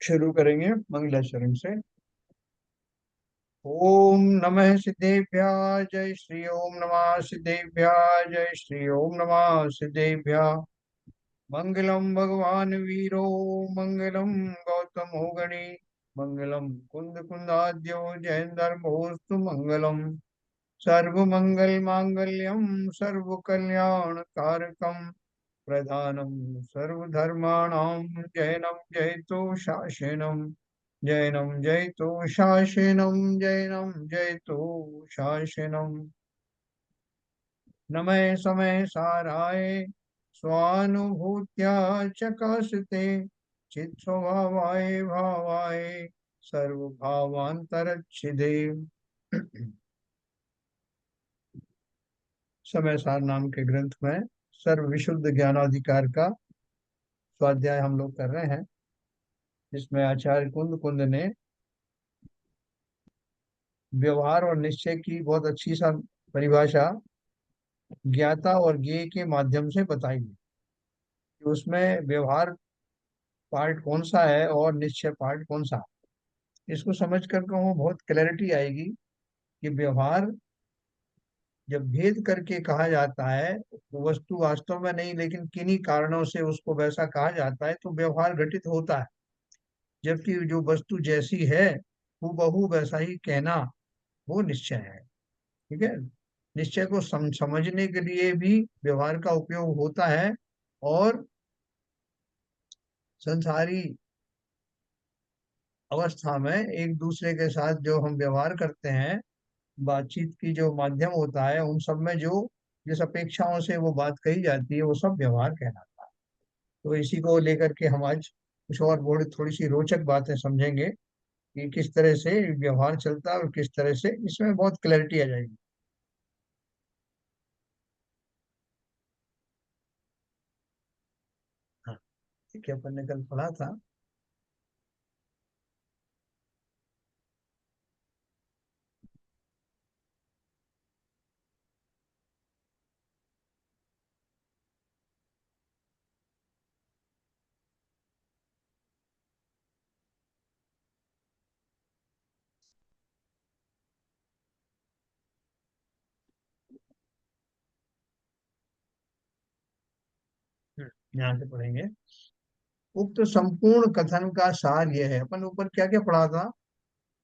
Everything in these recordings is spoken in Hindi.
शुरू करेंगे मंगलाचरण से। ओम नमः सिद्धेभ्यः जय श्री ओम नमः सिद्धेभ्यः जय श्री ओम नमः सिद्धेभ्यः। मंगलम भगवान वीरो मंगलम गौतम गणी मंगलम कुंद कुंदाद्यो जयंदर्भोस्तु मंगलम। सर्व मंगल मांगल्यम सर्व कल्याण कारकम प्रधानम सर्वधर्माणां जैनम जयतो शासनम। जैनम जयतो शासनम जैनम जयतो शासनम। नमः समय साराय स्वानुभूत्या चकाशते चित स्वभावाय भावाय सर्वभावांतरच्छिदे। समय सार नाम के ग्रंथ में सर्व विशुद्ध ज्ञानाधिकार का स्वाध्याय हम लोग कर रहे हैं, जिसमें आचार्य कुंद कुंद ने व्यवहार और निश्चय की बहुत अच्छी सा परिभाषा ज्ञाता और ज्ञेय के माध्यम से बताई है कि उसमें व्यवहार पार्ट कौन सा है और निश्चय पार्ट कौन सा है। इसको समझ कर के वो बहुत क्लैरिटी आएगी कि व्यवहार जब भेद करके कहा जाता है तो वस्तु वास्तव में नहीं, लेकिन किन्हीं कारणों से उसको वैसा कहा जाता है तो व्यवहार घटित होता है। जबकि जो वस्तु जैसी है हूबहू वैसा ही कहना वो निश्चय है। ठीक है। निश्चय को समझने के लिए भी व्यवहार का उपयोग होता है। और संसारी अवस्था में एक दूसरे के साथ जो हम व्यवहार करते हैं, बातचीत की जो माध्यम होता है, उन सब में जो जिस अपेक्षाओं से वो बात कही जाती है वो सब व्यवहार कहलाता है। तो इसी को लेकर के हम आज कुछ और थोड़ी सी रोचक बातें समझेंगे कि किस तरह से व्यवहार चलता है और किस तरह से इसमें बहुत क्लैरिटी आ जाएगी। हाँ, ठीक है, अपन ने कल पढ़ा था। यहाँ से पढ़ेंगे। उक्त संपूर्ण कथन का सार यह है, अपन ऊपर क्या क्या पढ़ा था।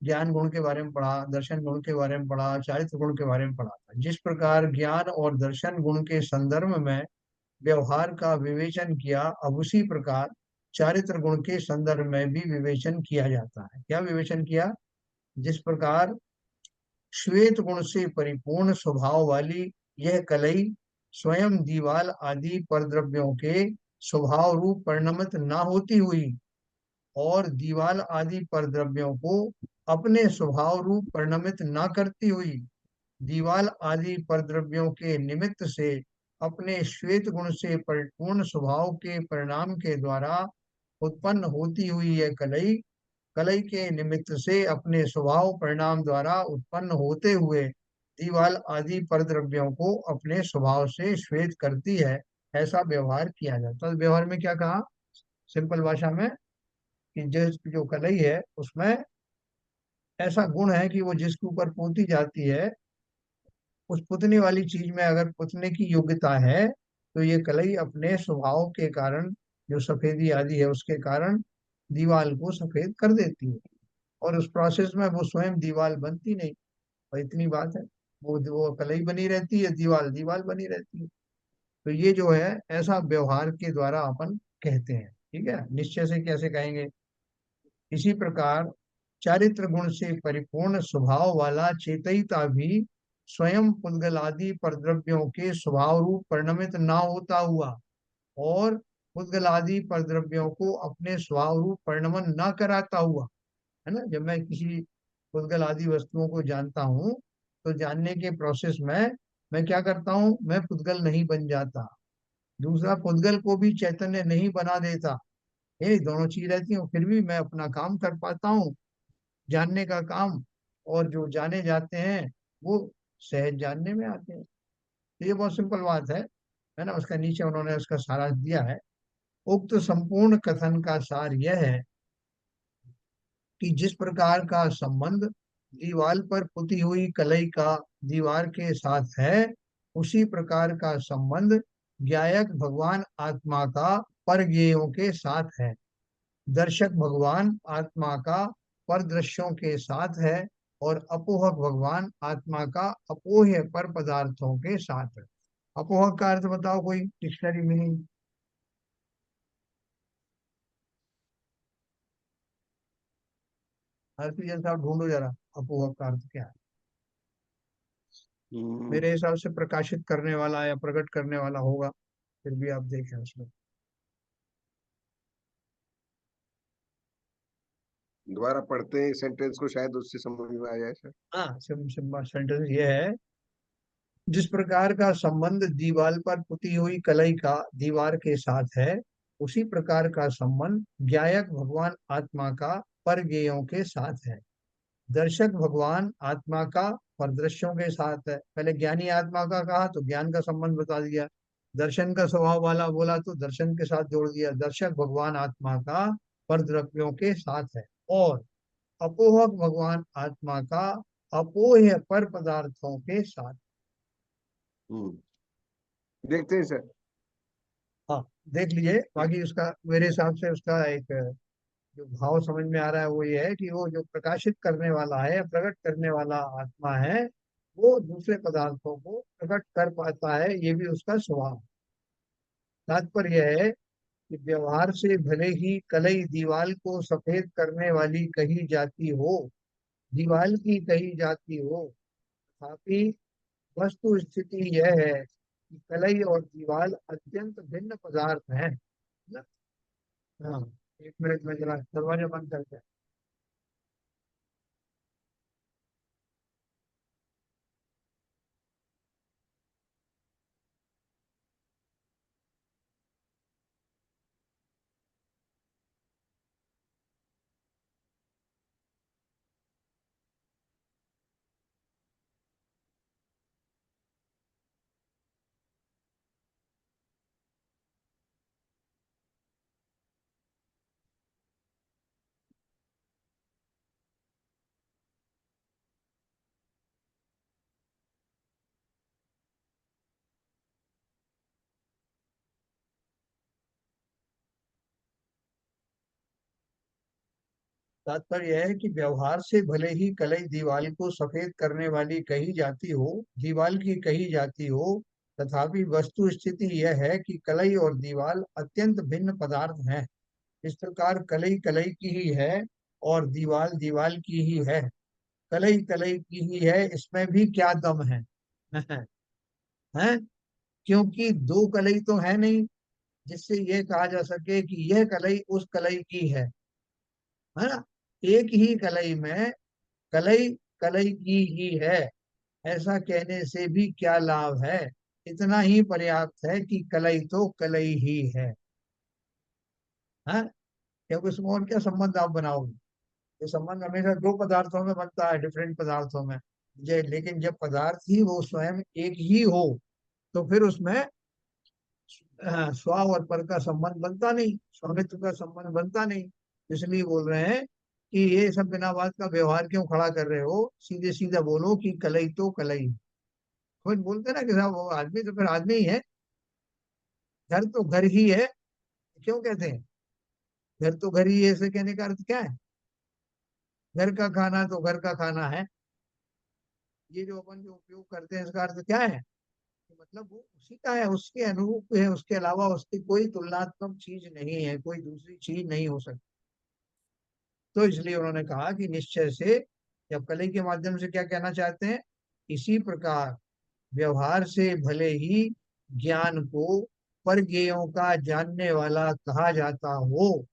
ज्ञान गुण के बारे में पढ़ा, दर्शन गुण के बारे में पढ़ा, चारित्र गुण के बारे में पढ़ा था। जिस प्रकार ज्ञान और दर्शन गुण के संदर्भ में व्यवहार का विवेचन किया, अब उसी प्रकार चारित्र गुण के संदर्भ में भी विवेचन किया जाता है। क्या विवेचन किया? जिस प्रकार श्वेत गुण से परिपूर्ण स्वभाव वाली यह कलई स्वयं दीवाल आदि परद्रव्यों के स्वभाव रूप परिणमित न होती हुई और दीवाल आदि परद्रव्यों को अपने स्वभाव रूप परिणमित न करती हुई दीवाल आदि परद्रव्यों के निमित्त से अपने श्वेत गुण से परिपूर्ण स्वभाव के परिणाम के द्वारा उत्पन्न होती हुई यह कलई कलई के निमित्त से अपने स्वभाव परिणाम द्वारा उत्पन्न होते हुए दीवाल आदि परद्रव्यों को अपने स्वभाव से श्वेत करती है। ऐसा व्यवहार किया जाता है। व्यवहार में क्या कहा सिंपल भाषा में, कि जो कलई है उसमें ऐसा गुण है कि वो जिसके ऊपर पोती जाती है, उस पुतने वाली चीज में अगर पुतने की योग्यता है तो ये कलई अपने स्वभाव के कारण, जो सफेदी आदि है उसके कारण दीवाल को सफेद कर देती है। और उस प्रोसेस में वो स्वयं दीवाल बनती नहीं। और इतनी बात है, वो कलई बनी रहती है, दीवाल दीवाल बनी रहती है। तो ये जो है ऐसा व्यवहार के द्वारा अपन कहते हैं। ठीक है। निश्चय से कैसे कहेंगे? इसी प्रकार चारित्र गुण से परिपूर्ण स्वभाव वाला चेतयिता भी स्वयं पुद्गल आदि परद्रव्यों के स्वभाव रूप परिणमित ना होता हुआ और पुद्गल आदि परद्रव्यों को अपने स्वभाव रूप परिणमन न कराता हुआ, है ना। जब मैं किसी पुद्गल आदि वस्तुओं को जानता हूँ तो जानने के प्रोसेस में मैं क्या करता हूँ, मैं पुद्गल नहीं बन जाता, दूसरा पुद्गल को भी चैतन्य नहीं बना देता। ये दोनों चीज रहती हूँ, फिर भी मैं अपना काम कर पाता हूँ, जानने का काम। और जो जाने जाते हैं वो सहज जानने में आते हैं। तो ये बहुत सिंपल बात है ना। उसका नीचे उन्होंने उसका सारांश दिया है। उक्त संपूर्ण कथन का सार यह है कि जिस प्रकार का संबंध दीवार पर पुती हुई कलई का दीवार के साथ है, उसी प्रकार का संबंध ज्ञायक भगवान आत्मा का परज्ञेयों के साथ है। दर्शक भगवान आत्मा का परदृश्यों के साथ है, और अपोहक भगवान आत्मा का अपोह्य पर पदार्थों के साथ है। अपोहक का अर्थ बताओ, कोई डिक्शनरी मीनिंग? अर्थ जैसा ढूंढो जरा, अपोहक का अर्थ क्या है? हम्म, मेरे हिसाब से प्रकाशित करने वाला या प्रकट करने वाला होगा, फिर भी आप देखें उसमें। दोबारा पढ़ते हैं सेंटेंस को, शायद उससे समझ में आ जाए सर। हाँ, सिंपल सेंटेंस ये है, जिस प्रकार का संबंध दीवार पर पुती हुई कलई का दीवार के साथ है, उसी प्रकार का संबंध ज्ञायक भगवान आत्मा का परज्ञेयों के साथ है। दर्शक भगवान आत्मा का परदृश्यों के साथ है। पहले ज्ञानी आत्मा का कहा तो ज्ञान का संबंध बता दिया, दर्शन का स्वभाव वाला बोला तो दर्शन के साथ जोड़ दिया। दर्शक भगवान आत्मा का परद्रव्यों के साथ है, और अपोहक भगवान आत्मा का अपोह्य पर पदार्थों के साथ। हम्म, देखते हैं सर। हाँ, देख लीजिए। बाकी उसका मेरे हिसाब से उसका एक जो भाव समझ में आ रहा है वो ये है कि वो जो प्रकाशित करने वाला है, प्रकट करने वाला आत्मा है, वो दूसरे पदार्थों को प्रकट कर पाता है, ये भी उसका स्वभाव। तात्पर्य है कि व्यवहार से भले ही कलई दीवाल को सफेद करने वाली कही जाती हो, दीवाल की कही जाती हो, तथापि वस्तु स्थिति यह है कि कलई और दीवाल अत्यंत भिन्न पदार्थ हैं ना? हाँ, एक मिनट में जरा दरवाजा बंद करते हैं। तात्पर्य यह है कि व्यवहार से भले ही कलई दीवाल को सफेद करने वाली कही जाती हो, दीवाल की कही जाती हो, तथापि वस्तु स्थिति यह है कि कलई और दीवाल अत्यंत भिन्न पदार्थ हैं। इस प्रकार कलई कलई की ही है, और दीवाल दीवाल की ही है। कलई कलई की ही है, इसमें भी क्या दम है? हैं? क्योंकि दो कलई तो है नहीं जिससे यह कहा जा सके कि यह कलई उस कलई की है ना? एक ही कलई में कलई कलई की ही है, ऐसा कहने से भी क्या लाभ है? इतना ही पर्याप्त है कि कलई तो कलई ही है। क्योंकि उसमें और क्या संबंध आप बनाओगे? ये संबंध हमेशा दो पदार्थों में बनता है, डिफरेंट पदार्थों में। लेकिन जब पदार्थ ही वो स्वयं एक ही हो, तो फिर उसमें स्व और पर का संबंध बनता नहीं, स्वामित्व का संबंध बनता नहीं। इसलिए बोल रहे हैं कि ये सब बिना बात का व्यवहार क्यों खड़ा कर रहे हो, सीधे सीधा बोलो कि कलई तो कलई। खुद बोलते ना कि साहब वो आदमी तो फिर आदमी ही है, घर तो घर ही है। क्यों कहते हैं घर तो घर ही है? ऐसे कहने का अर्थ क्या है? घर का खाना तो घर का खाना है। ये जो अपन जो उपयोग करते हैं, इसका अर्थ क्या है? कि मतलब वो उसी का है, उसके अनुरूप है, उसके अलावा उसकी कोई तुलनात्मक चीज नहीं है, कोई दूसरी चीज नहीं हो सकती। तो इसलिए उन्होंने कहा कि निश्चय से, जब कली के माध्यम से क्या कहना चाहते हैं, इसी प्रकार व्यवहार से भले ही ज्ञान को परज्ञेयों का जानने वाला कहा जाता हो,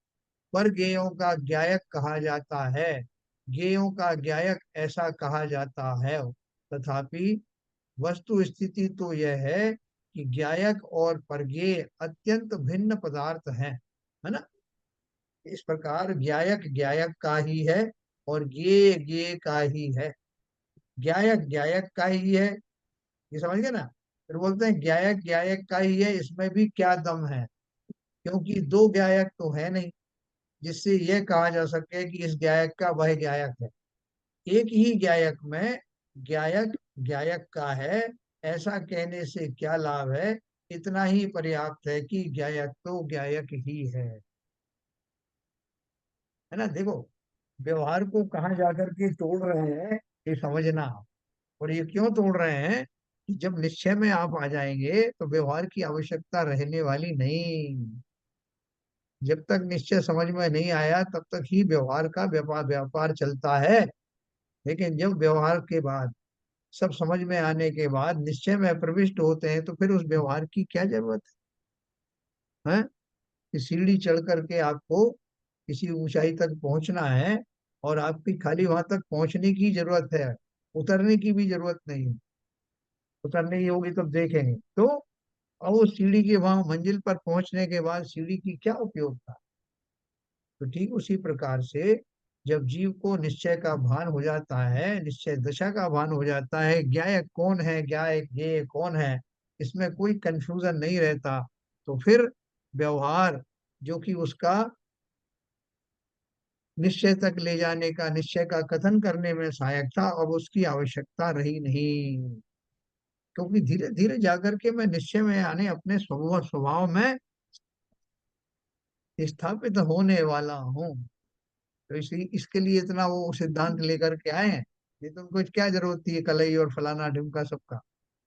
परज्ञेयों का ज्ञायक कहा जाता है, ज्ञेयों का ज्ञायक ऐसा कहा जाता है, तथापि वस्तु स्थिति तो यह है कि ज्ञायक और परज्ञेय अत्यंत भिन्न पदार्थ हैं, है ना? इस प्रकार ज्ञायक ज्ञायक का ही है, और ज्ञेय ज्ञेय का ही है। ज्ञायक ज्ञायक का ही है, ये समझ गए ना? फिर बोलते हैं ज्ञायक ज्ञायक का ही है, इसमें भी क्या दम है? क्योंकि दो ज्ञायक तो है नहीं, जिससे यह कहा जा सके कि इस गायक का वह गायक है। एक ही गायक में गायक गायक का है, ऐसा कहने से क्या लाभ है, इतना ही पर्याप्त है कि गायक तो गायक ही है ना। देखो, व्यवहार को कहाँ जाकर के तोड़ रहे हैं, ये समझना। और ये क्यों तोड़ रहे हैं कि जब निश्चय में आप आ जाएंगे तो व्यवहार की आवश्यकता रहने वाली नहीं। जब तक निश्चय समझ में नहीं आया तब तक ही व्यवहार का व्यापार व्यापार चलता है। लेकिन जब व्यवहार के बाद, सब समझ में आने के बाद निश्चय में प्रविष्ट होते हैं तो फिर उस व्यवहार की क्या जरूरत है? कि सीढ़ी चढ़ करके आपको किसी ऊंचाई तक पहुंचना है, और आपकी खाली वहां तक पहुंचने की जरूरत है, उतरने की भी जरूरत नहीं है। उतरने की होगी तब देखेंगे तो। अब उस सीढ़ी के वहां मंजिल पर पहुंचने के बाद सीढ़ी की क्या उपयोग था? तो ठीक उसी प्रकार से जब जीव को निश्चय का भान हो जाता है, निश्चय दशा का भान हो जाता है, ज्ञायक कौन है, ज्ञायक ये कौन है, इसमें कोई कंफ्यूजन नहीं रहता, तो फिर व्यवहार जो कि उसका निश्चय तक ले जाने का, निश्चय का कथन करने में सहायक था, अब उसकी आवश्यकता रही नहीं। क्योंकि धीरे धीरे जाकर के मैं निश्चय में यानी अपने स्वभाव स्वभाव में स्थापित होने वाला हूँ। तो इसी इसके लिए इतना वो सिद्धांत लेकर के आए हैं। ये तो उनको क्या जरूरत थी, ये कलई और फलाना ढिमका सबका?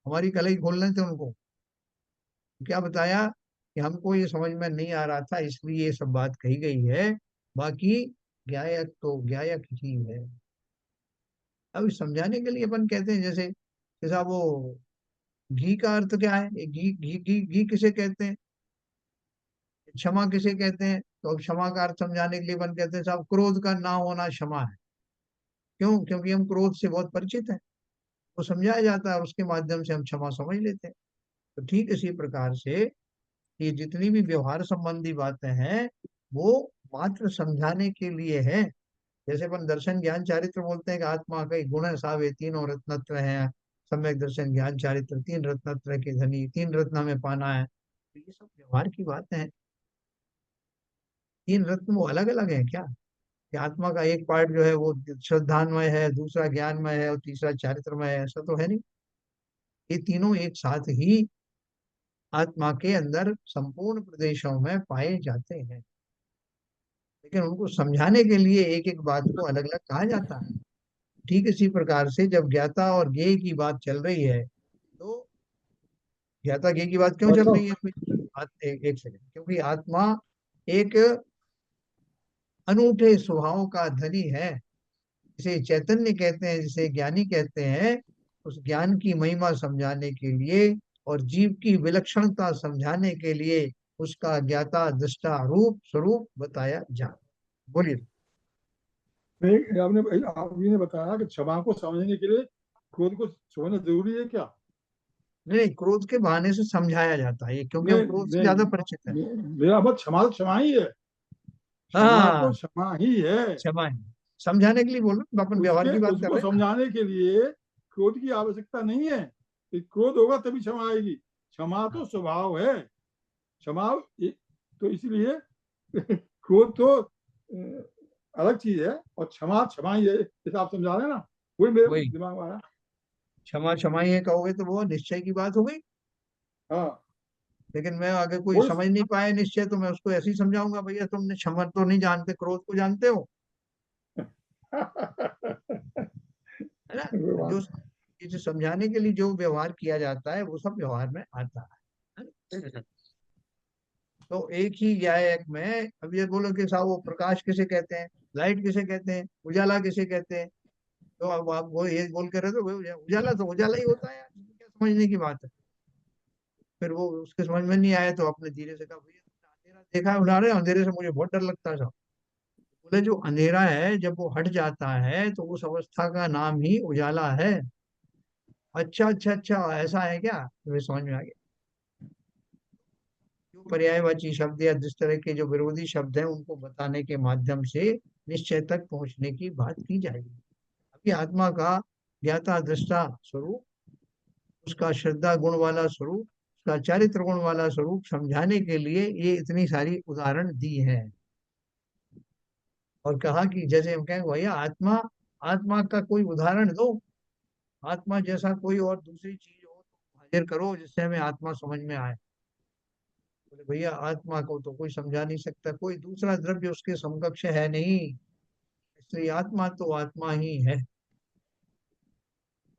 हमारी कलई खोलने थे उनको। क्या बताया कि हमको ये समझ में नहीं आ रहा था, इसलिए ये सब बात कही गई है। बाकी गायक तो गायक ही है। अब इस समझाने के लिए अपन कहते हैं, जैसे जैसा वो घी का अर्थ क्या है, ये घी घी घी घी किसे कहते हैं, क्षमा किसे कहते हैं? तो अब क्षमा का अर्थ समझाने के लिए अपन कहते हैं साहब, क्रोध का ना होना क्षमा है। क्यों? क्योंकि हम क्रोध से बहुत परिचित हैं, वो समझाया जाता है और उसके माध्यम से हम क्षमा समझ लेते हैं। तो ठीक इसी प्रकार से ये जितनी भी व्यवहार संबंधी बातें हैं, वो मात्र समझाने के लिए है। जैसे अपन दर्शन ज्ञान चारित्र बोलते हैं कि आत्मा का एक गुण है साहब, ये तीनों रत्नत्र हैं, सम्यक दर्शन ज्ञान चारित्र तीन रत्नत्र के धनी, तीन रत्न में पाना है, तो ये सब व्यवहार की बातें हैं। तीन रत्न वो अलग अलग है क्या? कि आत्मा का एक पार्ट जो है वो श्रद्धान्मय है, दूसरा ज्ञानमय है और तीसरा चारित्रमय है, ऐसा तो है नहीं। ये तीनों एक साथ ही आत्मा के अंदर संपूर्ण प्रदेशों में पाए जाते हैं। लेकिन उनको समझाने के लिए एक एक बात को अलग अलग कहा जाता है। ठीक इसी प्रकार से जब ज्ञाता और ज्ञेय की बात चल रही है, तो ज्ञाता ज्ञेय की बात क्यों चल अच्छा। रही है? एक सेकंड, क्योंकि आत्मा एक अनूठे स्वभाव का धनी है, जिसे चैतन्य कहते हैं, जिसे ज्ञानी कहते हैं। उस ज्ञान की महिमा समझाने के लिए और जीव की विलक्षणता समझाने के लिए उसका ज्ञाता दृष्टा रूप स्वरूप बताया जा। बोलिए। नहीं, आपने ने बताया कि क्षमा को समझने के लिए क्रोध को समझना जरूरी है क्या? नहीं, क्रोध के बहाने से समझाया जाता है ये, क्योंकि हम नहीं क्रोध से नहीं, ज्यादा परिचित हैं। मेरा मत, क्षमा तो क्षमा ही है। क्षमा तो हाँ, क्षमा ही है। क्षमा है, समझाने के लिए बोल रहे हैं, अपन व्यवहार उसके की बात कर उसको रहे हैं ना। समझाने के लिए क्रोध की आवश्यकता नहीं है कि क्रोध होगा तभी क्षमा आएगी। क्षमा तो हाँ, स्वभाव है। क्षमा तो इसलिए क्रोध तो अलग चीज है, और क्षमा क्षमा ही है, जैसे आप समझा रहे हैं ना, वही मेरे वही दिमाग में आया। क्षमा क्षमा ही है कहोगे तो वो निश्चय की बात हो गई। हाँ, लेकिन मैं अगर कोई वही। समझ नहीं पाए निश्चय, तो मैं उसको ऐसे ही समझाऊंगा, भैया तुमने क्षमा तो नहीं जानते, क्रोध को जानते हो, है ना। तो जो चीज समझाने के लिए जो व्यवहार किया जाता है वो सब व्यवहार में आता है ना? तो एक ही गायक में, अब ये बोलो कि साहब वो प्रकाश किसे कहते हैं, लाइट किसे कहते हैं, उजाला किसे कहते हैं? तो अब आप वो ये बोल कर रहे थे भाई उजाला तो उजाला ही होता है यार, इसमें क्या समझने की बात है? फिर वो उसके समझ में नहीं आया तो आपने धीरे से कहा भैया तुमने अंधेरा देखा है, उड़ा रहे अंधेरे से मुझे बहुत डर लगता है साहब। बोले जो अंधेरा है जब वो हट जाता है तो उस अवस्था का नाम ही उजाला है। अच्छा अच्छा अच्छा, ऐसा है क्या? तो समझ में आ गया। जो पर्यायवाची शब्द या जिस तरह के जो विरोधी शब्द हैं उनको बताने के माध्यम से निश्चय तक पहुंचने की बात की जाएगी। अभी आत्मा का ज्ञाता दृष्टा स्वरूप, उसका श्रद्धा गुण वाला स्वरूप, उसका चारित्र गुण वाला स्वरूप समझाने के लिए ये इतनी सारी उदाहरण दी है। और कहा कि जैसे हम कहें भैया आत्मा, आत्मा का कोई उदाहरण दो, आत्मा जैसा कोई और दूसरी चीज हो तो हाजिर करो जिससे हमें आत्मा समझ में आए। बोले भैया आत्मा को तो कोई समझा नहीं सकता, कोई दूसरा द्रव्य उसके समकक्ष है नहीं, इसलिए आत्मा तो आत्मा ही है।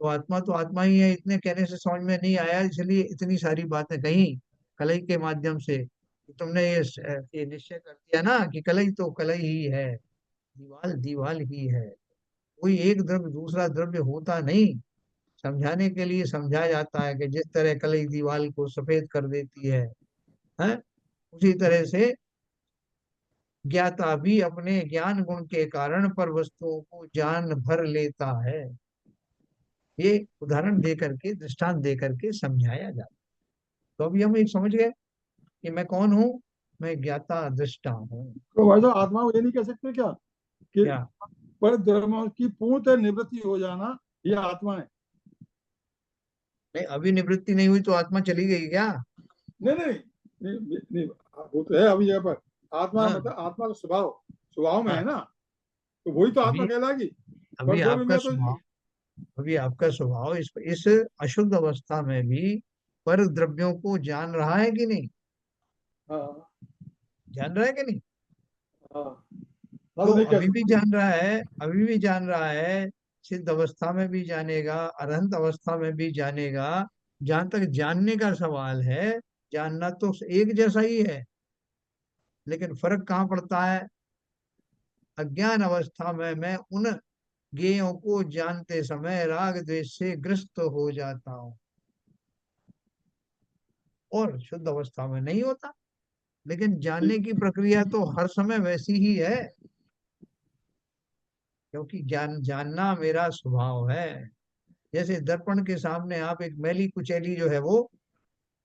तो आत्मा ही है, इतने कहने से समझ में नहीं आया, इसलिए इतनी सारी बातें कही कलई के माध्यम से कि तुमने ये निश्चय कर दिया ना कि कलई तो कलई ही है, दीवाल दीवाल ही है, कोई एक द्रव्य दूसरा द्रव्य होता नहीं। समझाने के लिए समझाया जाता है कि जिस तरह कलई दीवाल को सफेद कर देती है, उसी तरह से ज्ञाता भी अपने ज्ञान गुण के कारण पर वस्तुओं को जान भर लेता है। ये उदाहरण दे करके, दृष्टांत दे करके समझाया जाता है। तो अभी हम एक समझ गए कि मैं कौन हूँ, मैं ज्ञाता दृष्टा हूँ। तो भाई साहब आत्मा को ये नहीं कह सकते क्या कि क्या? पर धर्मों की पूर्णतः निवृत्ति हो जाना ये आत्मा है? नहीं, अभी निवृत्ति नहीं हुई तो आत्मा चली गई क्या? नहीं नहीं नहीं, नहीं, नहीं, वो तो है अभी जगह पर। आत्मा हाँ मतलब आत्मा का स्वभाव, स्वभाव में है हाँ। ना, तो वही तो आत्मा अभी कहलाएगी। पर अभी द्रव्य आपका में तो स्वभाव, अभी आपका स्वभाव इस अशुद्ध अवस्था में भी पर द्रव्यों को जान रहा है कि नहीं? हाँ जान रहा है कि नहीं? हाँ हाँ, तो तो नहीं कह अभी भी सकते। जान रहा है, अभी भी जान रहा है, सिद्ध अवस्था में भी जानेगा, अरहंत अवस्था में भी जानेगा। जहां तक जानने का सवाल है, जानना तो एक जैसा ही है, लेकिन फर्क कहाँ पड़ता है? अज्ञान अवस्था में मैं उन ज्ञेयों को जानते समय राग द्वेष से ग्रस्त हो जाता हूँ, और शुद्ध अवस्था में नहीं होता। लेकिन जानने की प्रक्रिया तो हर समय वैसी ही है, क्योंकि जानना मेरा स्वभाव है। जैसे दर्पण के सामने आप एक मैली कुचैली जो है वो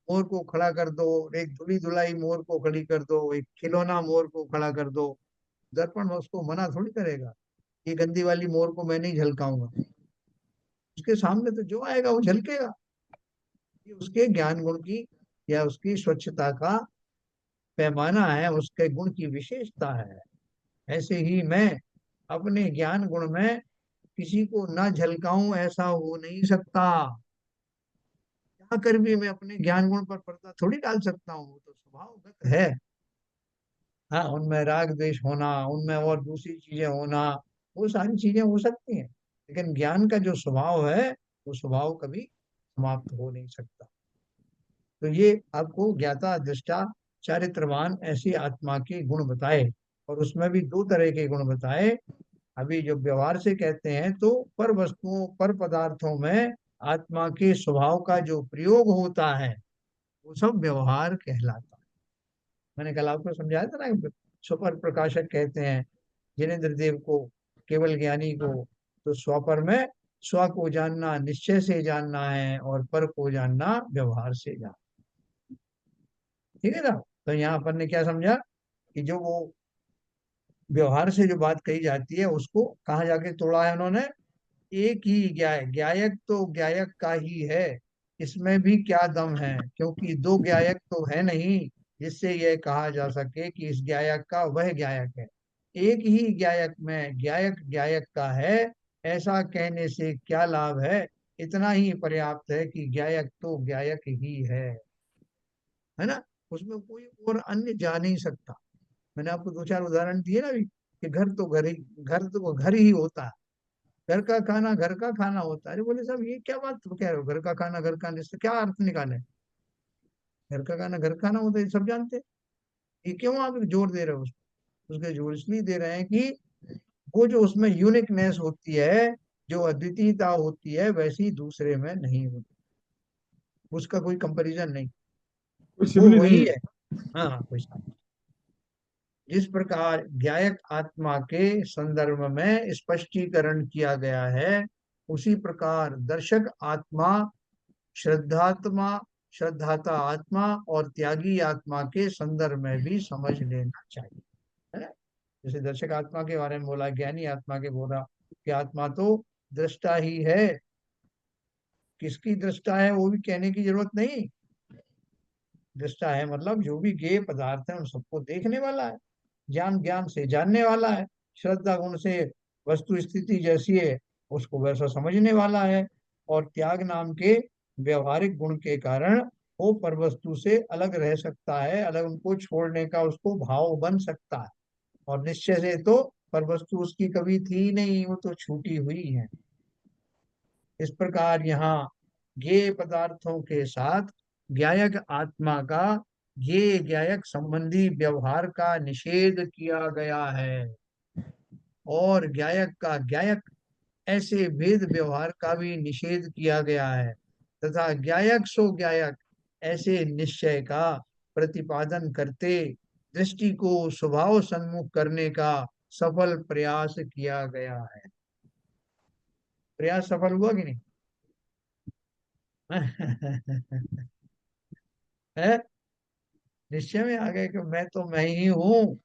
मोर को खड़ा कर दो, एक धुली धुलाई मोर को खड़ी कर दो, एक खिलौना मोर को खड़ा कर दो, दर्पण उसको मना थोड़ी करेगा, ये गंदी वाली मोर को मैं नहीं झलकाऊंगा। उसके सामने तो जो आएगा वो झलकेगा। ये उसके ज्ञान गुण की या उसकी स्वच्छता का पैमाना है, उसके गुण की विशेषता है। ऐसे ही मैं अपने ज्ञान गुण में किसी को ना झलकाऊं ऐसा हो नहीं सकता। क्या कर भी मैं अपने ज्ञान गुण पर पर्दा थोड़ी डाल सकता हूँ, वो तो स्वभावगत है। हाँ, उनमें राग द्वेष होना, उनमें और दूसरी चीजें होना, वो सारी चीजें हो सकती हैं, लेकिन ज्ञान का जो स्वभाव है वो स्वभाव कभी समाप्त हो नहीं सकता। तो ये आपको ज्ञाता दृष्टा चारित्रवान ऐसी आत्मा के गुण बताए, और उसमें भी दो तरह के गुण बताए। अभी जो व्यवहार से कहते हैं तो पर वस्तुओं पर पदार्थों में आत्मा के स्वभाव का जो प्रयोग होता है वो सब व्यवहार कहलाता है। मैंने कल आपको समझाया था ना, स्वपर प्रकाशक कहते हैं जिनेन्द्र देव को, केवल ज्ञानी को, तो स्वपर में स्व को जानना निश्चय से जानना है और पर को जानना व्यवहार से जानना। ठीक है ना? तो यहाँ अपन ने क्या समझा कि जो वो व्यवहार से जो बात कही जाती है उसको कहाँ जाके तोड़ा है उन्होंने? एक ही ज्ञायक तो ज्ञायक का ही है, इसमें भी क्या दम है, क्योंकि दो ज्ञायक तो है नहीं जिससे यह कहा जा सके कि इस ज्ञायक का वह ज्ञायक है। एक ही ज्ञायक में ज्ञायक ज्ञायक का है, ऐसा कहने से क्या लाभ है? इतना ही पर्याप्त है कि ज्ञायक तो ज्ञायक ही है ना? उसमें कोई और अन्य जा नहीं सकता। मैंने आपको दो चार उदाहरण दिए ना अभी कि घर तो घर ही होता है, घर का खाना घर का खाना होता है। अरे बोले साहब ये क्या बात कह रहे हो, घर का खाना घर का, इससे क्या अर्थ निकाले? घर का खाना घर का खाना होता है, ये सब जानते हैं। ये क्यों आप जोर दे रहे हो उसके जोर इसलिए दे रहे हैं कि वो जो उसमें यूनिकनेस होती है, जो अद्वितीयता होती है, वैसी दूसरे में नहीं होती, उसका कोई कंपैरिजन नहीं, कोई वो सिमली नहीं वही है। है। हाँ हाँ, कोई साथ। जिस प्रकार ज्ञायक आत्मा के संदर्भ में स्पष्टीकरण किया गया है, उसी प्रकार दर्शक आत्मा, श्रद्धात्मा, श्रद्धाता आत्मा और त्यागी आत्मा के संदर्भ में भी समझ लेना चाहिए, है ना? जैसे दर्शक आत्मा के बारे में बोला, ज्ञानी आत्मा के बोला कि आत्मा तो दृष्टा ही है। किसकी दृष्टा है वो भी कहने की जरूरत नहीं, दृष्टा है मतलब जो भी ज्ञेय पदार्थ है उन सबको देखने वाला है, ज्ञान ज्ञान से जानने वाला है। श्रद्धा गुण से वस्तु स्थिति जैसी है उसको वैसा समझने वाला है, और त्याग नाम के व्यवहारिक गुण के कारण वो पर वस्तु से अलग रह सकता है, अलग उनको छोड़ने का उसको भाव बन सकता है। और निश्चय से तो पर वस्तु उसकी कभी थी नहीं, वो तो छूटी हुई है। इस प्रकार यहाँ ज्ञेय पदार्थों के साथ ज्ञायक आत्मा का ज्ञेय ज्ञायक संबंधी व्यवहार का निषेध किया गया है, और ज्ञायक का ज्ञायक ऐसे भेद व्यवहार का भी निषेध किया गया है, तथा ज्ञायक सो ज्ञायक ऐसे निश्चय का प्रतिपादन करते दृष्टि को स्वभाव सन्मुख करने का सफल प्रयास किया गया है। प्रयास सफल हुआ कि नहीं? है? निश्चय में आ गए कि मैं तो मैं ही हूँ।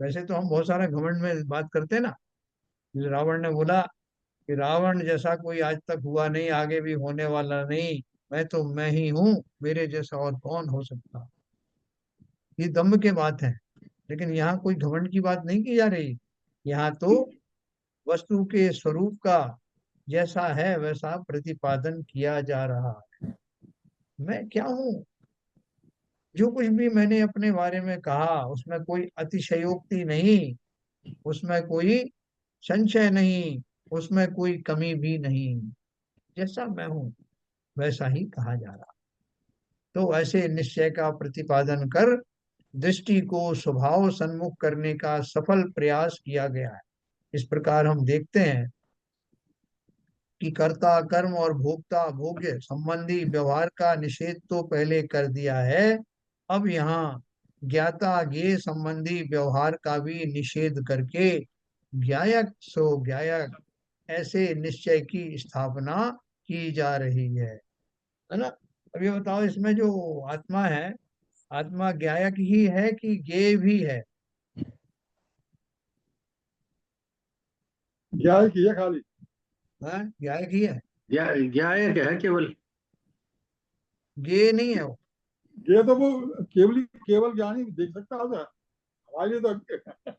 वैसे तो हम बहुत सारा घमंड में बात करते हैं ना, जैसे रावण ने बोला कि रावण जैसा कोई आज तक हुआ नहीं, आगे भी होने वाला नहीं, मैं तो मैं ही हूँ, मेरे जैसा और कौन हो सकता। ये दम्भ के बात है, लेकिन यहाँ कोई घमंड की बात नहीं की जा रही। यहाँ तो वस्तु के स्वरूप का जैसा है वैसा प्रतिपादन किया जा रहा है। मैं क्या हूँ? जो कुछ भी मैंने अपने बारे में कहा उसमें कोई अतिशयोक्ति नहीं, उसमें कोई संशय नहीं, उसमें कोई कमी भी नहीं। जैसा मैं हूं वैसा ही कहा जा रहा। तो ऐसे निश्चय का प्रतिपादन कर दृष्टि को स्वभाव सन्मुख करने का सफल प्रयास किया गया है। इस प्रकार हम देखते हैं कि कर्ता कर्म और भोक्ता भोग्य संबंधी व्यवहार का निषेध तो पहले कर दिया है, अब यहाँ ज्ञाता ज्ञेय संबंधी व्यवहार का भी निषेध करके ज्ञायक सो ज्ञायक ऐसे निश्चय की स्थापना की जा रही है ना? अब ये बताओ, इसमें जो आत्मा है, आत्मा ज्ञायक ही है कि ज्ञेय भी है? ज्ञाय की है खाली। हाँ, ज्ञायक ही है, ज्ञायक है केवल। ज्ञेय नहीं है वो। ये तो वो केवल केवल ज्ञानी देख सकता है। हमारे लिए तो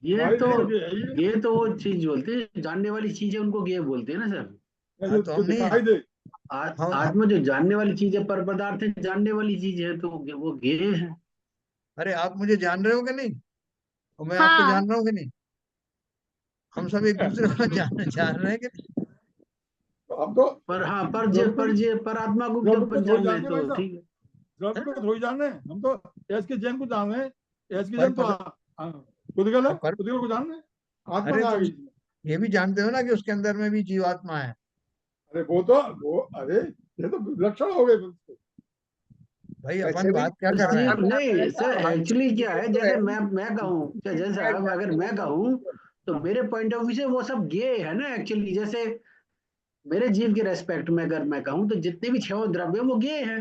ये हमारे तो लिए तो ये है ही है। ये तो वो चीज बोलते हैं, जानने वाली चीज है, उनको ज्ञेय बोलते हैं ना सर। हाँ, जो तो जो हम नहीं है। दिखाई दे। हम आत्मा जो जानने वाली चीज है, पर पदार्थ है जानने वाली चीज है, तो वो ज्ञेय है। अरे आप मुझे जान रहे हो कि नहीं, और मैं आपको हाँ। जान रहा हूँ कि नहीं? हम सब एक दूसरे को जान रहे हैं कि नहीं? तो हम तो पर हाँ, द्रव्य को पर आत्मा को द्रव्य जब को थोड़ी जान ले जानते हैं भाई तो साहब। ठीक है। द्रव्य को थोड़ी जान रहे हैं हम तो। एस के जैन को जान रहे हैं। एस के पर जैन तो पद पुद्गल है, पर पुद्गल को जान रहे हैं। आत्मा अरे कहाँ तो आ गई इसमें? ये भी जानते हो ना कि उसके अंदर में भी जीवात्मा है। अरे वो तो वो अरे ये तो लक्षण हो गए फिर। भाई वैसे अपन भी बात क्या कर रहे जी हैं? आत्मा तो है नहीं ना, सर, हम एक्चुअली क्या ये है, तो है जैसे ही। मैं कहूँ, जैसे अगर मैं कहूँ तो हाँ, मेरे पॉइंट ऑफ व्यू से वो सब ज्ञेय है ना एक्चुअली। जैसे मेरे जीव के रेस्पेक्ट में अगर मैं कहूँ तो जितने भी छह द्रव्य हैं वो ज्ञेय है।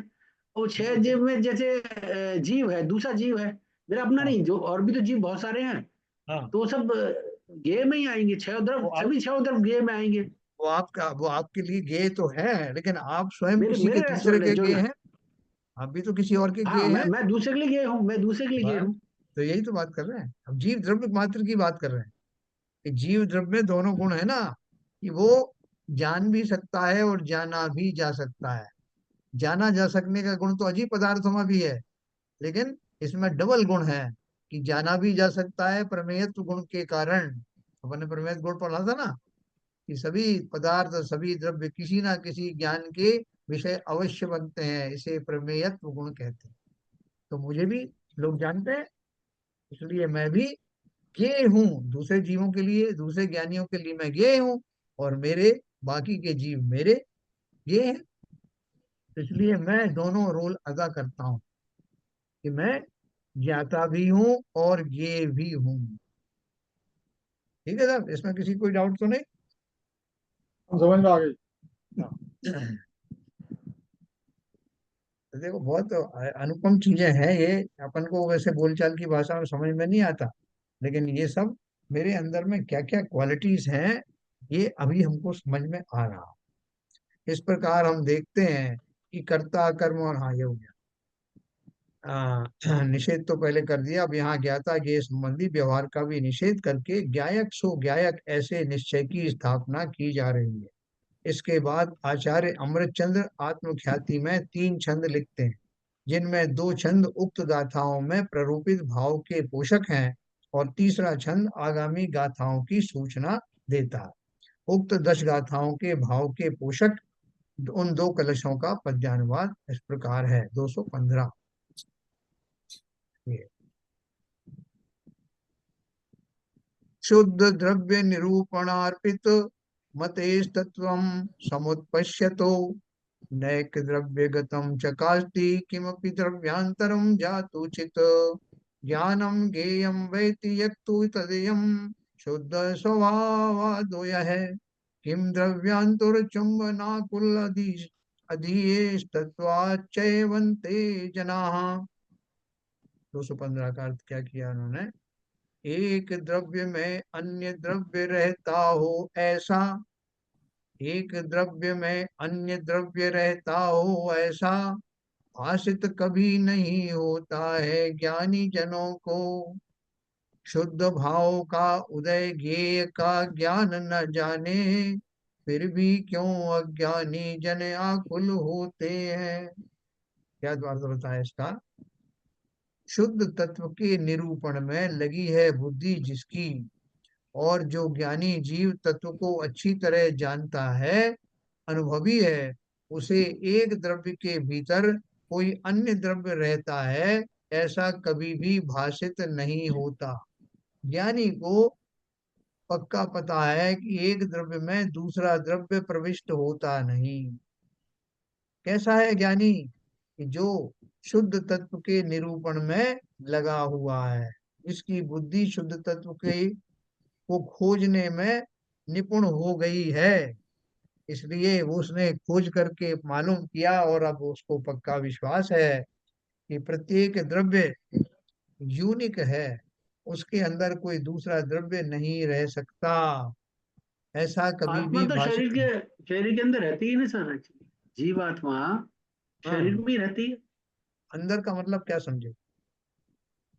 वो छह हाँ, जीव में जैसे जीव है, दूसरा जीव है, मेरा अपना हाँ, नहीं, जो और भी तो जीव बहुत सारे हैं, हाँ। तो वो सब ज्ञेय में ही आएंगे। छह द्रव्य, वो आप सभी छह द्रव्य ज्ञेय में आएंगे। वो आपके लिए गेय तो है, लेकिन आप स्वयं मेरे किसी के मेरे दूसरे रेस्पेक्ट के जो गेय ना, हैं। आप भी तो किसी और के हाँ, गेय हैं। मैं दूसरे के लिए ज्ञेय हूँ, मैं दूसरे के लिए ज्ञेय बस, हूँ। तो यही तो बात कर रहे हैं, अब जीव द्रव्य मात्र की बात कर रहे हैं कि जीव द्रव्य में दोनों गुण है ना, कि वो जान भी सकता है और जाना भी जा सकता है। जाना जा सकने का गुण तो अजीब पदार्थों में भी है, लेकिन इसमें डबल गुण है कि जाना भी जा सकता है प्रमेयत्व गुण के कारण। अपन ने प्रमेय गुण पढ़ा था ना, कि सभी पदार्थ सभी द्रव्य किसी ना किसी ज्ञान के विषय अवश्य बनते हैं, इसे प्रमेयत्व गुण कहते हैं। तो मुझे भी लोग जानते हैं, इसलिए मैं भी ज्ञेय हूँ। दूसरे जीवों के लिए, दूसरे ज्ञानियों के लिए मैं ज्ञेय हूँ, और मेरे बाकी के जीव मेरे ज्ञेय हैं। तो इसलिए मैं दोनों रोल अदा करता हूँ, कि मैं ज्ञाता भी हूँ और ज्ञेय भी हूँ। ठीक है साहब, इसमें किसी कोई डाउट तो हम समझ में आ गई। हाँ, नहीं? तो देखो, बहुत अनुपम चीजें हैं ये। अपन को वैसे बोलचाल की भाषा में समझ में नहीं आता, लेकिन ये सब मेरे अंदर में क्या क्या क्वालिटीज हैं, ये अभी हमको समझ में आ रहा। इस प्रकार हम देखते हैं कि कर्ता कर्म और, हाँ ये हो गया, निषेध तो पहले कर दिया, अब यहाँ ज्ञाता ज्ञेय संबंधी व्यवहार का भी निषेध करके ज्ञायक सो ज्ञायक ऐसे निश्चय की स्थापना की जा रही है। इसके बाद आचार्य अमृतचंद्र आत्मख्याति में 3 छंद लिखते हैं, जिनमें 2 छंद उक्त गाथाओं में प्ररूपित भाव के पोषक हैं और तीसरा छंद आगामी गाथाओं की सूचना देता है। उक्त 10 गाथाओं के भाव के पोषक उन 2 कलशों का पद्यानुवाद इस प्रकार है। 215 ये शुद्ध द्रव्य निरूपणार्पित मतेस्तत्वं समुत्पश्यतो नैक द्रव्यगतं च काष्ठी किमपि द्रव्यांतरं जातुचित ज्ञानं ज्ञेयं वेति यत्तु तदेयं शुद्ध स्वभावादो यः किं द्रव्यांतरचुम्बनाकुल अधीयेस्तत्वाच्चैवन्ते जनाः। 215 का अर्थ क्या किया उन्होंने? एक द्रव्य में अन्य द्रव्य रहता हो ऐसा, एक द्रव्य में अन्य द्रव्य रहता हो ऐसा भाषित कभी नहीं होता है ज्ञानी जनों को। शुद्ध भाव का उदय ज्ञेय का ज्ञान न जाने, फिर भी क्यों अज्ञानी जन आकुल होते हैं। क्या द्वार बताया इसका? शुद्ध तत्व के निरूपण में लगी है बुद्धि जिसकी, और जो ज्ञानी जीव तत्व को अच्छी तरह जानता है, अनुभवी है, उसे एक द्रव्य के भीतर कोई अन्य द्रव्य रहता है ऐसा कभी भी भाषित नहीं होता। ज्ञानी को पक्का पता है कि एक द्रव्य में दूसरा द्रव्य प्रविष्ट होता नहीं। कैसा है ज्ञानी? कि जो शुद्ध तत्व के निरूपण में लगा हुआ है, इसकी बुद्धि शुद्ध तत्व के को खोजने में निपुण हो गई है, इसलिए वो उसने खोज करके मालूम किया और अब उसको पक्का विश्वास है कि प्रत्येक द्रव्य यूनिक है, उसके अंदर कोई दूसरा द्रव्य नहीं रह सकता, ऐसा कभी आत्मा भी तो भाषित नहीं। शरीर के अंदर रहती है ना सर, एक्चुअली जीवात्मा शरीर हाँ, में ही रहती है। अंदर का मतलब क्या समझे?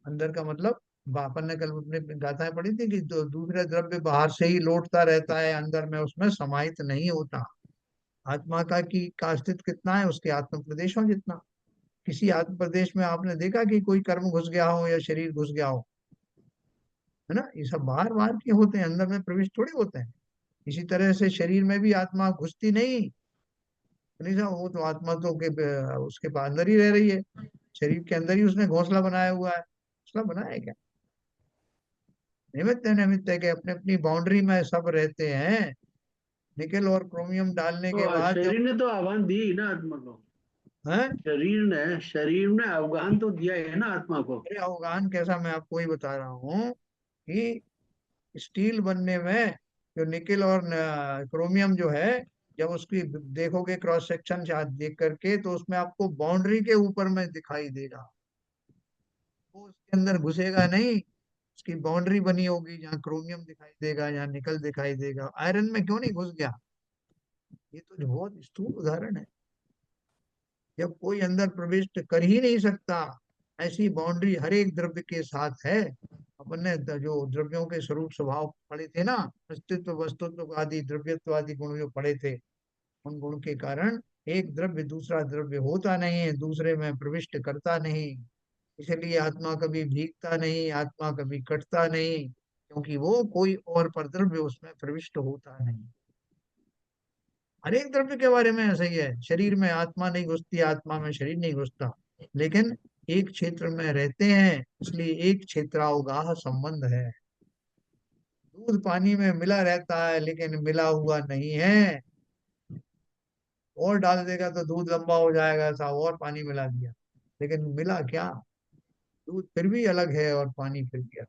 अंदर का मतलब अपन ने कल अपने गाथाएं पढ़ी थी कि दूसरा द्रव्य बाहर से ही लौटता रहता है, अंदर में उसमें समाहित नहीं होता। आत्मा का अस्तित्व कितना है? उसके आत्म प्रदेशों जितना। किसी आत्म प्रदेश में आपने देखा कि कोई कर्म घुस गया हो या शरीर घुस गया हो? है ना, ये सब बाहर बाहर के होते हैं, अंदर में प्रवेश थोड़ी होते हैं। इसी तरह से शरीर में भी आत्मा घुसती नहीं। नहीं साहब, वो तो आत्मा तो उसके अंदर ही रह रही है, शरीर के अंदर ही उसने घोंसला बनाया हुआ है। घोंसला बनाया है क्या? निमित्त है, निमित्त है कि अपने अपनी बाउंड्री में सब रहते हैं। निकेल और क्रोमियम डालने के तो बाद जब शरीर ने तो आह्वान दी ही ना आत्मा को। है, शरीर ने अवगाहन तो दिया है ना आत्मा को। अरे अवगान कैसा, मैं आपको ही बता रहा हूँ कि स्टील बनने में जो निकेल और क्रोमियम जो है, जब उसकी देखोगे क्रॉस सेक्शन देख करके, तो उसमें आपको बाउंड्री के ऊपर में दिखाई देगा, वो उसके अंदर घुसेगा नहीं। उसकी बाउंड्री बनी होगी, जहाँ क्रोमियम दिखाई देगा, जहाँ निकल दिखाई देगा। आयरन में क्यों नहीं घुस गया? ये तो जो बहुत स्थूल उदाहरण है। जब कोई अंदर प्रवेश कर ही नहीं सकता, ऐसी बाउंड्री हर एक द्रव्य के साथ है। अपन ने जो द्रव्यों के स्वरूप स्वभाव पढ़े थे ना, अस्तित्व वस्तुत्व आदि द्रव्यत्व आदि गुण जो पढ़े थे, उन गुण के कारण एक द्रव्य दूसरा द्रव्य होता नहीं है, दूसरे में प्रविष्ट करता नहीं। इसलिए आत्मा कभी भीगता नहीं, आत्मा कभी कटता नहीं, क्योंकि वो कोई और पर द्रव्य उसमें प्रविष्ट होता नहीं। हर एक द्रव्य के बारे में ऐसा ही है। शरीर में आत्मा नहीं घुसती, आत्मा में शरीर नहीं घुसता, लेकिन एक क्षेत्र में रहते हैं, इसलिए एक क्षेत्रावगाह संबंध है। दूध पानी में मिला रहता है लेकिन मिला हुआ नहीं है। और डाल देगा तो दूध लंबा हो जाएगा, ऐसा और पानी मिला दिया, लेकिन मिला क्या? दूध फिर भी अलग है और पानी फिर भी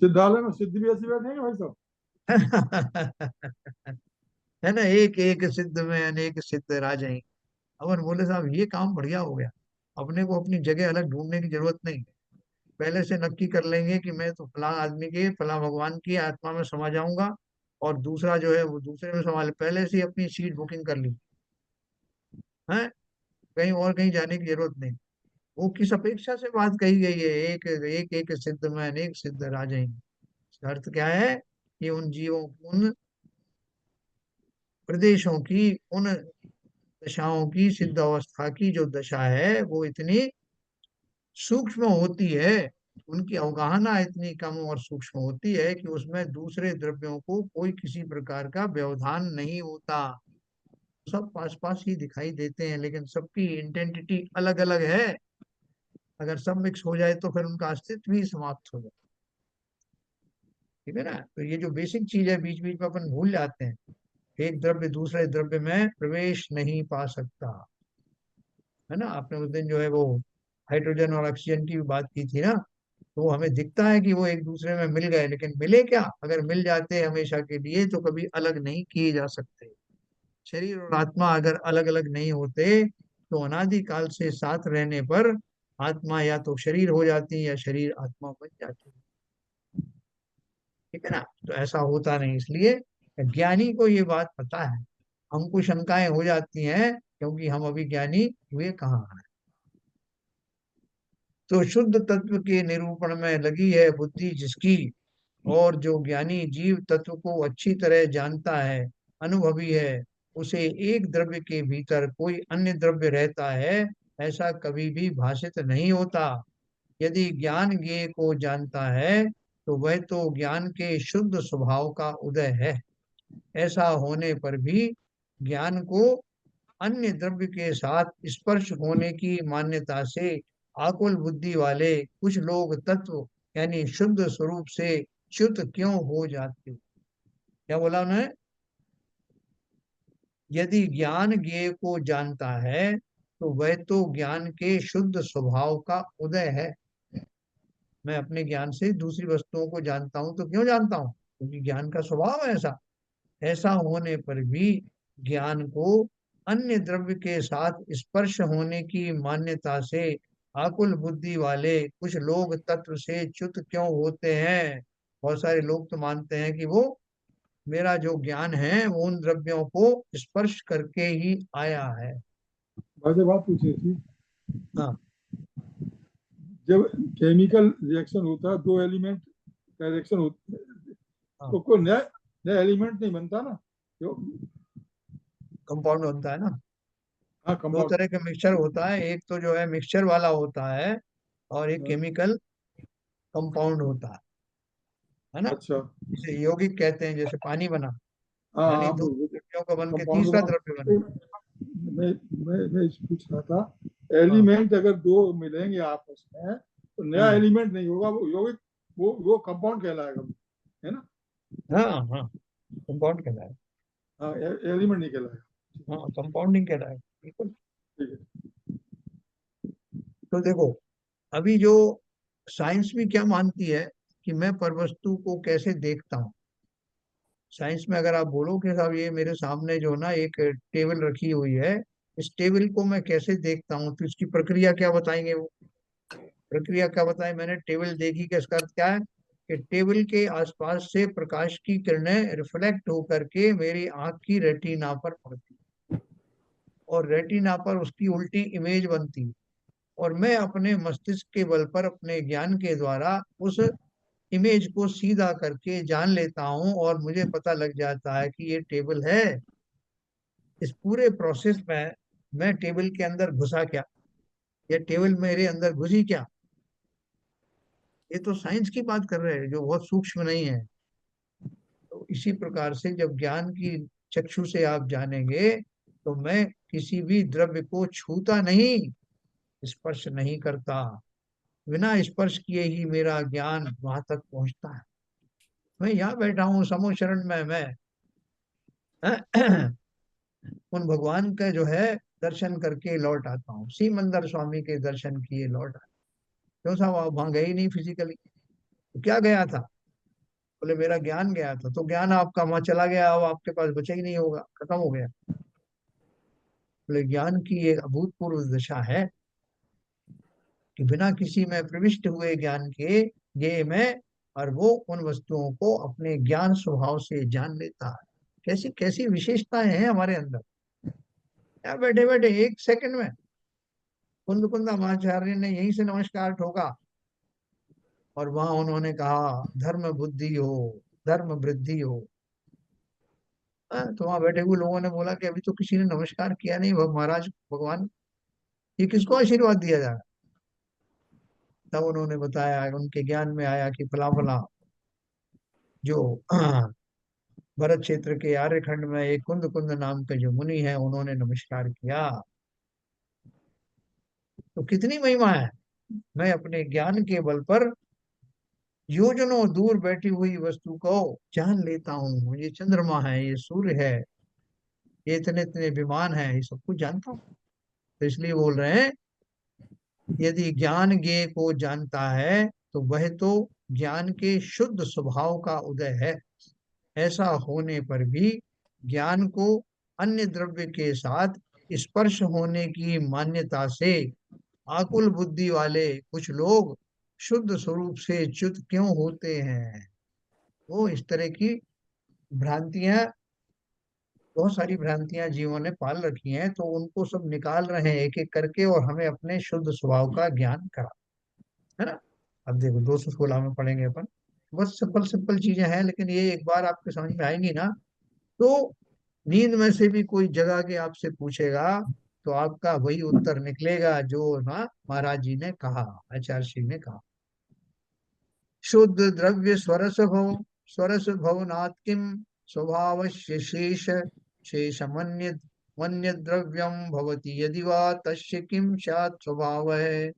सिद्धालय में सिद्ध भी ऐसी बैठे हैं भाई साहब। अलग। है ना, एक एक सिद्ध में अनेक सिद्ध राजाई। अपन बोले साहब ये काम बढ़िया हो गया, अपने को अपनी जगह अलग ढूंढने की जरूरत नहीं। पहले से नक्की कर लेंगे कि मैं तो फलां आदमी के फलां भगवान की आत्मा में समा जाऊंगा, और दूसरा जो है वो दूसरे में समा ले। पहले से ही अपनी सीट बुकिंग कर ली है, कहीं और कहीं जाने की जरूरत नहीं। वो किस अपेक्षा से बात कही गई है, एक एक एक सिद्ध में अनेक सिद्ध राजै। इसका अर्थ क्या है कि उन जीवों, उन प्रदेशों की, उन दशाओं की, सिद्ध अवस्था की जो दशा है वो इतनी सूक्ष्म होती है, उनकी अवगाहना इतनी कम और सूक्ष्म होती है कि उसमें दूसरे द्रव्यों को कोई किसी प्रकार का व्यवधान नहीं होता। सब पास पास ही दिखाई देते हैं, लेकिन सबकी इंटेंसिटी अलग अलग है। अगर सब मिक्स हो जाए तो फिर उनका अस्तित्व ही समाप्त हो जाए। ठीक है ना। तो ये जो बेसिक चीज है, बीच बीच में अपन भूल जाते हैं। एक द्रव्य दूसरे द्रव्य में प्रवेश नहीं पा सकता, है ना। आपने उस दिन जो है वो हाइड्रोजन और ऑक्सीजन की भी बात की थी ना। तो हमें दिखता है कि वो एक दूसरे में मिल गए, लेकिन मिले क्या? अगर मिल जाते हमेशा के लिए तो कभी अलग नहीं किए जा सकते। शरीर और आत्मा अगर अलग अलग नहीं होते तो अनादि काल से साथ रहने पर आत्मा या तो शरीर हो जाती या शरीर आत्मा बन जाती। ठीक है ना। तो ऐसा होता नहीं, इसलिए ज्ञानी को ये बात पता है। हमको शंकाएं हो जाती हैं क्योंकि हम अभी ज्ञानी हुए कहाँ हैं। तो शुद्ध तत्व के निरूपण में लगी है बुद्धि जिसकी, और जो ज्ञानी जीव तत्व को अच्छी तरह जानता है, अनुभवी है, उसे एक द्रव्य के भीतर कोई अन्य द्रव्य रहता है ऐसा कभी भी भाषित नहीं होता। यदि ज्ञान ज्ञेय को जानता है तो वह तो ज्ञान के शुद्ध स्वभाव का उदय है। ऐसा होने पर भी ज्ञान को अन्य द्रव्य के साथ स्पर्श होने की मान्यता से आकुल बुद्धि वाले कुछ लोग तत्व यानी शुद्ध स्वरूप से च्युत क्यों हो जाते? क्या बोला उन्होंने? यदि ज्ञान ज्ञेय को जानता है तो वह तो ज्ञान के शुद्ध स्वभाव का उदय है। मैं अपने ज्ञान से दूसरी वस्तुओं को जानता हूं तो क्यों जानता हूं? क्योंकि ज्ञान का स्वभाव है ऐसा। ऐसा होने पर भी ज्ञान को अन्य द्रव्य के साथ स्पर्श होने की मान्यता से आकुल बुद्धि वाले कुछ लोग तत्व से च्युत क्यों होते हैं? बहुत सारे लोग तो मानते हैं कि वो मेरा जो ज्ञान है वो उन द्रव्यों को स्पर्श करके ही आया है। भाई से बात पूछी थी, हाँ जब केमिकल रिएक्शन होता है, दो एलिमेंट का रिएक्शन होता है, हाँ। तो कोई नया नया एलिमेंट नहीं बनता ना, जो कंपाउंड बनता है ना। हाँ दो कंपाउंड। तरह का मिक्सचर होता है, एक तो जो है मिक्सचर वाला होता है और एक केमिकल कंपाउंड होता है ना। अच्छा। जिसे यौगिक कहते हैं, जैसे पानी बना, हाँ यानी हाँ, दो द्रव्यों का बन के कंपाउंड तीसरा द्रव्य बना। मैं मैं पूछ रहा था, हाँ एलिमेंट अगर दो मिलेंगे आपस में तो नया हाँ एलिमेंट नहीं होगा, वो यौगिक, वो कंपाउंड कहलाएगा, है ना। हाँ हाँ। कंपाउंड कहलाए। हाँ, एलिमेंट नहीं कहलाएगा। हाँ, कंपाउंडिंग कहलाए, बिल्कुल। ठीक है। तो देखो, अभी जो साइंस भी क्या मानती है कि मैं परवस्तु को कैसे देखता हूँ। साइंस में अगर आप बोलो कि साहब ये मेरे सामने जो ना एक टेबल रखी हुई है, इस टेबल को मैं कैसे देखता हूँ, तो इसकी प्रक्रिया क्या बताएंगे वो? प्रक्रिया क्या बताएं? मैंने टेबल देखी का इसका अर्थ क्या है कि टेबल के आसपास से प्रकाश की किरणें रिफ्लेक्ट होकर के मेरी आंख की रेटिना पर पड़ती, और रेटिना पर उसकी उल्टी इमेज बनती, और मैं अपने मस्तिष्क के बल पर अपने ज्ञान के द्वारा उस इमेज को सीधा करके जान लेता हूँ और मुझे पता लग जाता है कि ये टेबल है। इस पूरे प्रोसेस में मैं टेबल के अंदर घुसा क्या, या टेबल मेरे अंदर घुसी क्या? ये तो साइंस की बात कर रहे हैं जो बहुत सूक्ष्म नहीं है। तो इसी प्रकार से जब ज्ञान की चक्षु से आप जानेंगे तो मैं किसी भी द्रव्य को छूता नहीं, स्पर्श नहीं करता। बिना स्पर्श किए ही मेरा ज्ञान वहां तक पहुंचता है। मैं यहाँ बैठा हूँ समो शरण में, मैं उन भगवान का जो है दर्शन करके लौट आता हूँ। सीमंदर स्वामी के दर्शन किए लौट आता। क्यों साहब आप वहां गए ही नहीं फिजिकली? तो क्या गया था? बोले मेरा ज्ञान गया था। तो ज्ञान आपका वहां चला गया, अब आपके पास बचा ही नहीं होगा, खत्म हो गया। बोले ज्ञान की एक अभूतपूर्व दशा है कि बिना किसी में प्रविष्ट हुए ज्ञान के ये में, और वो उन वस्तुओं को अपने ज्ञान स्वभाव से जान लेता है। कैसी कैसी विशेषताएं हैं हमारे अंदर, क्या बैठे बैठे एक सेकंड में कुंद कुंदमाचार्य ने यहीं से नमस्कार ठोका और वहां उन्होंने कहा धर्म बुद्धि हो, धर्म वृद्धि हो। तो वहां बैठे हुए लोगों ने बोला कि अभी तो किसी ने नमस्कार किया नहीं, महाराज भगवान ये किसको आशीर्वाद दिया जा रहा है? तब उन्होंने बताया, उनके ज्ञान में आया कि फला फला जो भरत क्षेत्र के आर्यखंड में एक कुंद कुंद नाम के जो मुनि है उन्होंने नमस्कार किया। तो कितनी महिमा है। मैं अपने ज्ञान के बल पर योजनों दूर बैठी हुई वस्तु को जान लेता हूँ। ये चंद्रमा है, ये सूर्य है, ये इतने इतने विमान है, ये सब कुछ जानता हूँ। तो इसलिए बोल रहे हैं यदि ज्ञान ज्ञेय को जानता है तो वह तो ज्ञान के शुद्ध स्वभाव का उदय है। ऐसा होने पर भी ज्ञान को अन्य द्रव्य के साथ स्पर्श होने की मान्यता से आकुल बुद्धि वाले कुछ लोग शुद्ध स्वरूप से च्युत क्यों होते हैं। वो इस तरह की भ्रांतियां, बहुत सारी भ्रांतियां जीवों ने पाल रखी हैं, तो उनको सब निकाल रहे हैं एक एक करके और हमें अपने शुद्ध स्वभाव का ज्ञान करा, है ना। अब देखो 216 में पढ़ेंगे अपन। बस सिंपल सिंपल चीजें हैं, लेकिन ये एक बार आपके समझ में आएंगी ना, तो नींद में से भी कोई जगा के आपसे पूछेगा तो आपका वही उत्तर निकलेगा जो ना महाराज जी ने कहा, आचार्य श्री ने कहा। शुद्ध द्रव्य स्वरस भव, स्वरस भवनात् किम स्वभाव शेष शेष मन्य द्रव्यम भवति यदि वा तस्य किम स्यात् स्वभाव है।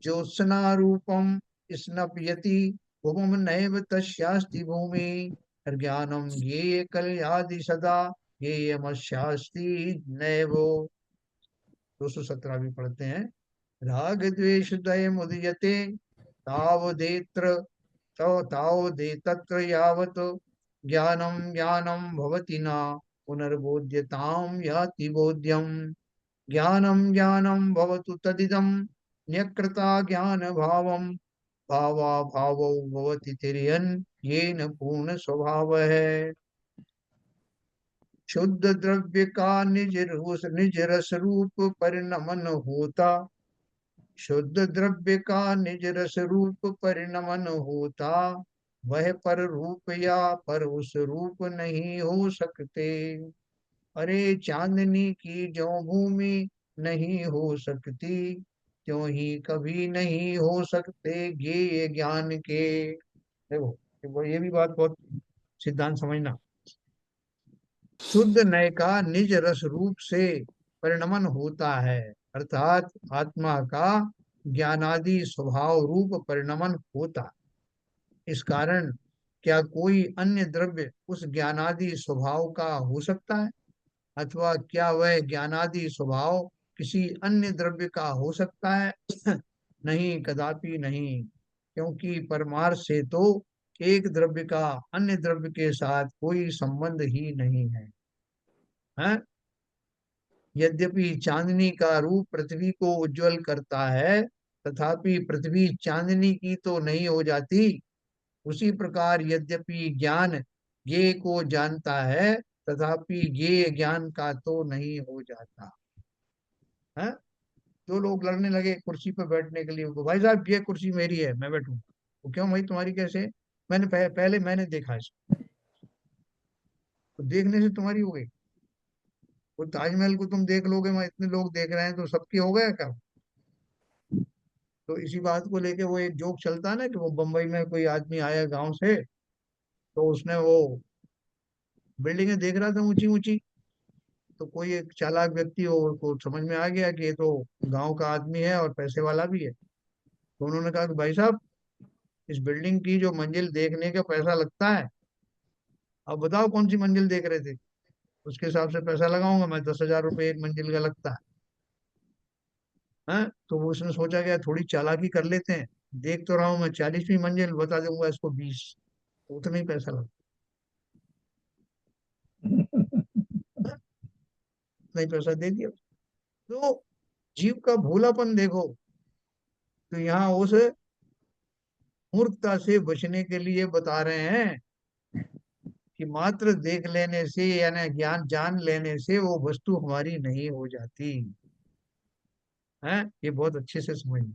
ज्योत्सना रूपम स्नपयति भुवम नैव तस्यास्ति भूमि ज्ञानम ये कलयादि सदा ज्ञेयमस्यास्ति नैव। 217 भी पढ़ते हैं। राग द्वेष दय मुदयते तावदेत्र तावदेतत्र यावत् ज्ञानम ज्ञानम भवति न पुनर्बोध्यताम याति बोध्यम। ज्ञानम ज्ञानम भवतु तदिदं न्यकृता ज्ञान भावम भावा भावो भवति तिर्यन् येन पूर्ण स्वभाव है। शुद्ध द्रव्य का निज रस रूप परिणमन होता, शुद्ध द्रव्य का निज रस रूप परिणमन होता, वह पर रूप या पर उस रूप नहीं हो सकते। अरे चांदनी की जो भूमि नहीं हो सकती, त्यों ही कभी नहीं हो सकते ये ज्ञान के। देखो ये भी बात बहुत सिद्धांत समझना। शुद्ध नय का निज रस रूप से परिणमन होता है, अर्थात आत्मा का ज्ञानादि स्वभाव रूप परिणमन होता है। इस कारण क्या कोई अन्य द्रव्य उस ज्ञानादि स्वभाव का हो सकता है, अथवा क्या वह ज्ञानादि स्वभाव किसी अन्य द्रव्य का हो सकता है? नहीं, कदापि नहीं, क्योंकि परमार्थ से तो एक द्रव्य का अन्य द्रव्य के साथ कोई संबंध ही नहीं है, हैं? यद्यपि चांदनी का रूप पृथ्वी को उज्जवल करता है, तथापि पृथ्वी चांदनी की तो नहीं हो जाती। उसी प्रकार यद्यपि ज्ञान ज्ञेय को जानता है, तथापि ज्ञेय ज्ञान का तो नहीं हो जाता है। जो लोग लड़ने लगे कुर्सी पर बैठने के लिए, वो भाई साहब ये कुर्सी मेरी है, मैं बैठूं। वो क्यों भाई तुम्हारी कैसे? मैंने पहले मैंने देखा इसको। तो देखने से तुम्हारी हो गई? वो ताजमहल को तुम देख लोगे, वहां इतने लोग देख रहे हैं तो सबकी हो गया क्या? तो इसी बात को लेके वो एक जोक चलता है ना कि वो बम्बई में कोई आदमी आया गांव से, तो उसने वो बिल्डिंगें देख रहा था ऊंची ऊंची। तो कोई एक चालाक व्यक्ति हो को समझ में आ गया कि ये तो गांव का आदमी है और पैसे वाला भी है। तो उन्होंने कहा कि भाई साहब, इस बिल्डिंग की जो मंजिल देखने का पैसा लगता है, अब बताओ कौन सी मंजिल देख रहे थे, उसके हिसाब से पैसा लगाऊंगा मैं। 10,000 रुपये एक मंजिल का लगता है। तो वो उसने सोचा कि यार थोड़ी चालाकी कर लेते हैं, देख तो रहा हूँ मैं 40वीं मंजिल, बता दूंगा इसको 20। तो उतना ही पैसा लगता है, उतना ही पैसा दे दिया। तो जीव का भोलापन देखो। तो यहाँ उस मूर्खता से बचने के लिए बता रहे हैं कि मात्र देख लेने से यानी ज्ञान जान लेने से वो वस्तु हमारी नहीं हो जाती। है, ये बहुत अच्छे से समझना।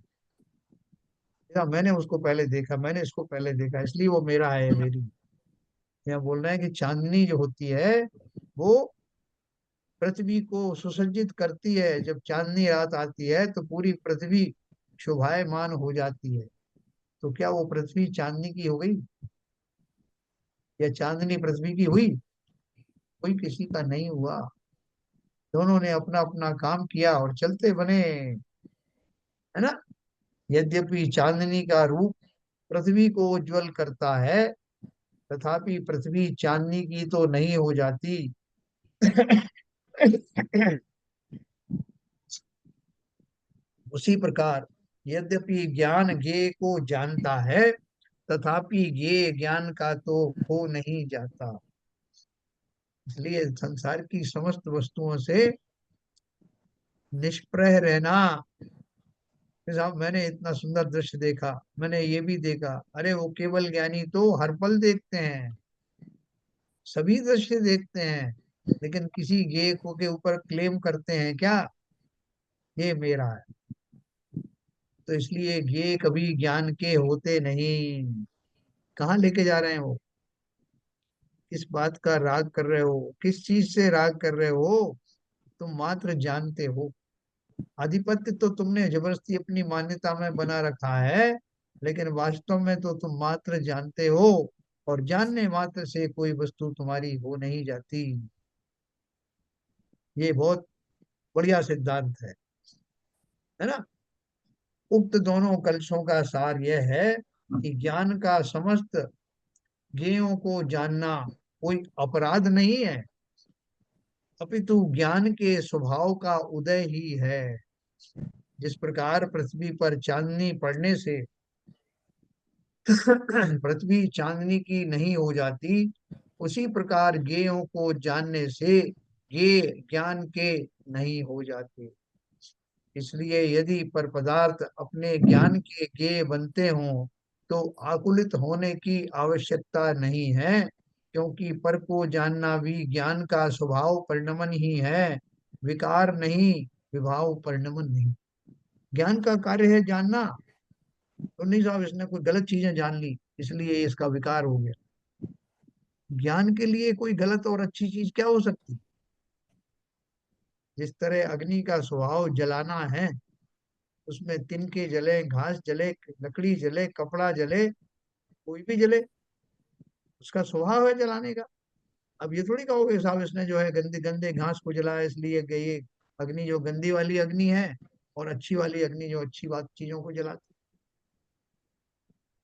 मैंने उसको पहले देखा, मैंने इसको पहले देखा, इसलिए वो मेरा है, मेरी। यहाँ बोल रहे हैं कि चांदनी जो होती है वो पृथ्वी को सुसज्जित करती है। जब चांदनी रात आती है तो पूरी पृथ्वी शोभायमान हो जाती है। तो क्या वो पृथ्वी चांदनी की हो गई, या चांदनी पृथ्वी की हुई? कोई किसी का नहीं हुआ। दोनों ने अपना अपना काम किया और चलते बने, है ना। यद्यपि चांदनी का रूप पृथ्वी को उज्जवल करता है, तथापि पृथ्वी चांदनी की तो नहीं हो जाती। उसी प्रकार यद्यपि ज्ञान ज्ञेय को जानता है, तथापि ज्ञेय ज्ञान का तो हो नहीं जाता। इसलिए संसार की समस्त वस्तुओं से निष्प्रह रहना। साहब मैंने इतना सुंदर दृश्य देखा, मैंने ये भी देखा, अरे वो केवल ज्ञानी तो हर पल देखते हैं, सभी दृश्य देखते हैं, लेकिन किसी ज्ञेय को के ऊपर क्लेम करते हैं क्या, ये मेरा है। तो इसलिए ज्ञेय कभी ज्ञान के होते नहीं। कहाँ लेके जा रहे हैं वो, किस बात का राग कर रहे हो, किस चीज से राग कर रहे हो? तुम मात्र जानते हो। आधिपत्य तो तुमने जबरदस्ती अपनी मान्यता में बना रखा है, लेकिन वास्तव में तो तुम मात्र जानते हो, और जानने मात्र से कोई वस्तु तुम्हारी हो नहीं जाती। ये बहुत बढ़िया सिद्धांत है ना। उक्त दोनों कलशों का सार यह है कि ज्ञान का समस्त ज्ञेयों को जानना कोई अपराध नहीं है, अपितु ज्ञान के स्वभाव का उदय ही है। जिस प्रकार पृथ्वी पर चांदनी पड़ने से पृथ्वी चांदनी की नहीं हो जाती, उसी प्रकार ज्ञेयों को जानने से ज्ञेय ज्ञान के नहीं हो जाते। इसलिए यदि पर पदार्थ अपने ज्ञान के ज्ञेय बनते हों तो आकुलित होने की आवश्यकता नहीं है, क्योंकि पर को जानना भी ज्ञान का स्वभाव परिणमन ही है, विकार नहीं, विभाव परिणमन नहीं। ज्ञान का कार्य है जानना। तो नहीं साहब इसने कोई गलत चीजें जान ली इसलिए इसका विकार हो गया। ज्ञान के लिए कोई गलत और अच्छी चीज क्या हो सकती? जिस तरह अग्नि का स्वभाव जलाना है, उसमें तिनके जले, घास जले, लकड़ी जले, कपड़ा जले, कोई भी जले, उसका स्वभाव है जलाने का। अब ये थोड़ी कहोगे साहब इसने जो है गंदे गंदे घास को जलाया इसलिए कि ये अग्नि जो गंदी वाली अग्नि है, और अच्छी वाली अग्नि जो अच्छी बात चीजों को जलाती।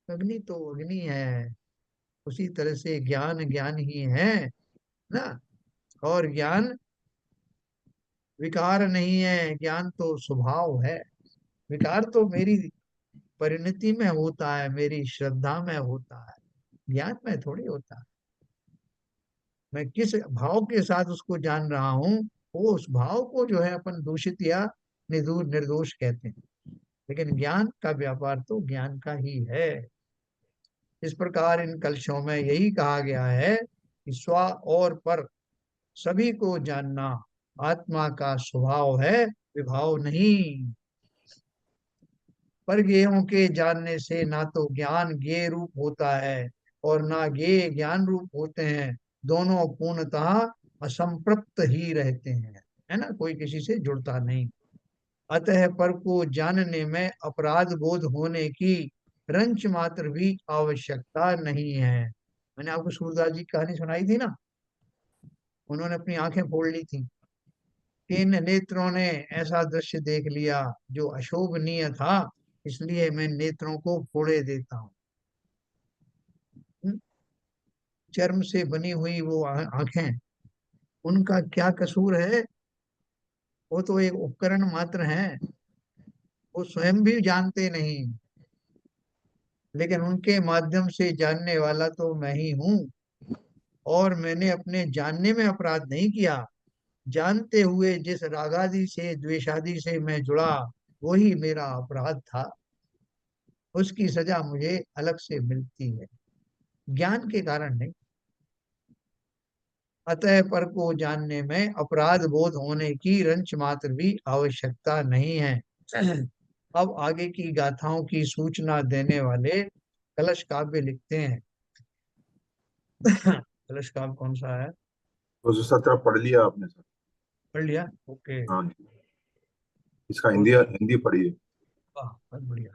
अग्नि तो अग्नि है। उसी तरह से ज्ञान ज्ञान ही है ना। और ज्ञान विकार नहीं है, ज्ञान तो स्वभाव है। विकार तो मेरी परिणति में होता है, मेरी श्रद्धा में होता है, ज्ञान में थोड़ी होता है। मैं किस भाव के साथ उसको जान रहा हूँ, वो उस भाव को जो है अपन दूषित या निर्दोष कहते हैं। लेकिन ज्ञान का व्यापार तो ज्ञान का ही है। इस प्रकार इन कलशों में यही कहा गया है कि स्व और पर सभी को जानना आत्मा का स्वभाव है, विभाव नहीं। पर ज्ञेयों के जानने से ना तो ज्ञान ज्ञेय रूप होता है और ना ज्ञेय ज्ञान रूप होते हैं। दोनों पूर्णतः असंपृक्त ही रहते हैं, है ना, कोई किसी से जुड़ता नहीं। अतः पर को जानने में अपराध बोध होने की रंच मात्र भी आवश्यकता नहीं है। मैंने आपको सूरदास जी की कहानी सुनाई थी ना, उन्होंने अपनी आंखें फोड़ ली थी। इन नेत्रों ने ऐसा दृश्य देख लिया जो अशोभनीय था, इसलिए मैं नेत्रों को फोड़े देता हूँ। चर्म से बनी हुई वो आंखें, उनका क्या कसूर है? वो तो एक उपकरण मात्र है, वो स्वयं भी जानते नहीं, लेकिन उनके माध्यम से जानने वाला तो मैं ही हूँ। और मैंने अपने जानने में अपराध नहीं किया, जानते हुए जिस रागादि से द्वेषादि से मैं जुड़ा, वही मेरा अपराध था। उसकी सजा मुझे अलग से मिलती है, ज्ञान के कारण नहीं। अतः पर को जानने में अपराध बोध होने की रंच मात्र भी आवश्यकता नहीं है। अब आगे की गाथाओं की सूचना देने वाले कलश काव्य लिखते हैं। कलश काव्य कौन सा है? 217 पढ़ लिया आपने सर? पढ़ लिया, ओके। हाँ जी, इसका हिंदी बहुत बढ़िया, हिंदी पढ़िए। वाह, बहुत बढ़िया।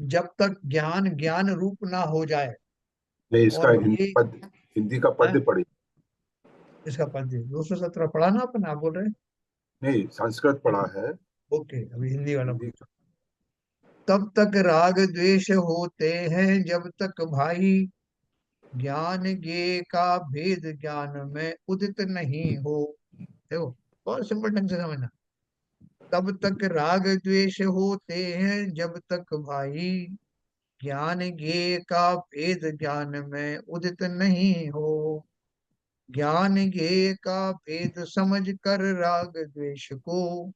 जब तक ज्ञान ज्ञान रूप ना हो जाए नहीं, इसका और हिंदी ये पद, हिंदी का है, पद्य पढ़िए। इसका पद्य 217 पढ़ा ना अपन, आप बोल रहे हैं? नहीं, संस्कृत पढ़ा है। ओके, अभी हिंदी वाला हिंदी। पूछो। तब तक राग द्वेष होते हैं जब तक भाई, ज्ञान ज्ञेय का भेद ज्ञान में उदित नहीं हो। देखो, बहुत सिंपल ढंग से समझना। तब तक राग द्वेष होते हैं जब तक भाई, ज्ञान ज्ञेय का भेद ज्ञान में उदित नहीं हो। ज्ञान ज्ञेय का भेद समझ कर राग द्वेष को,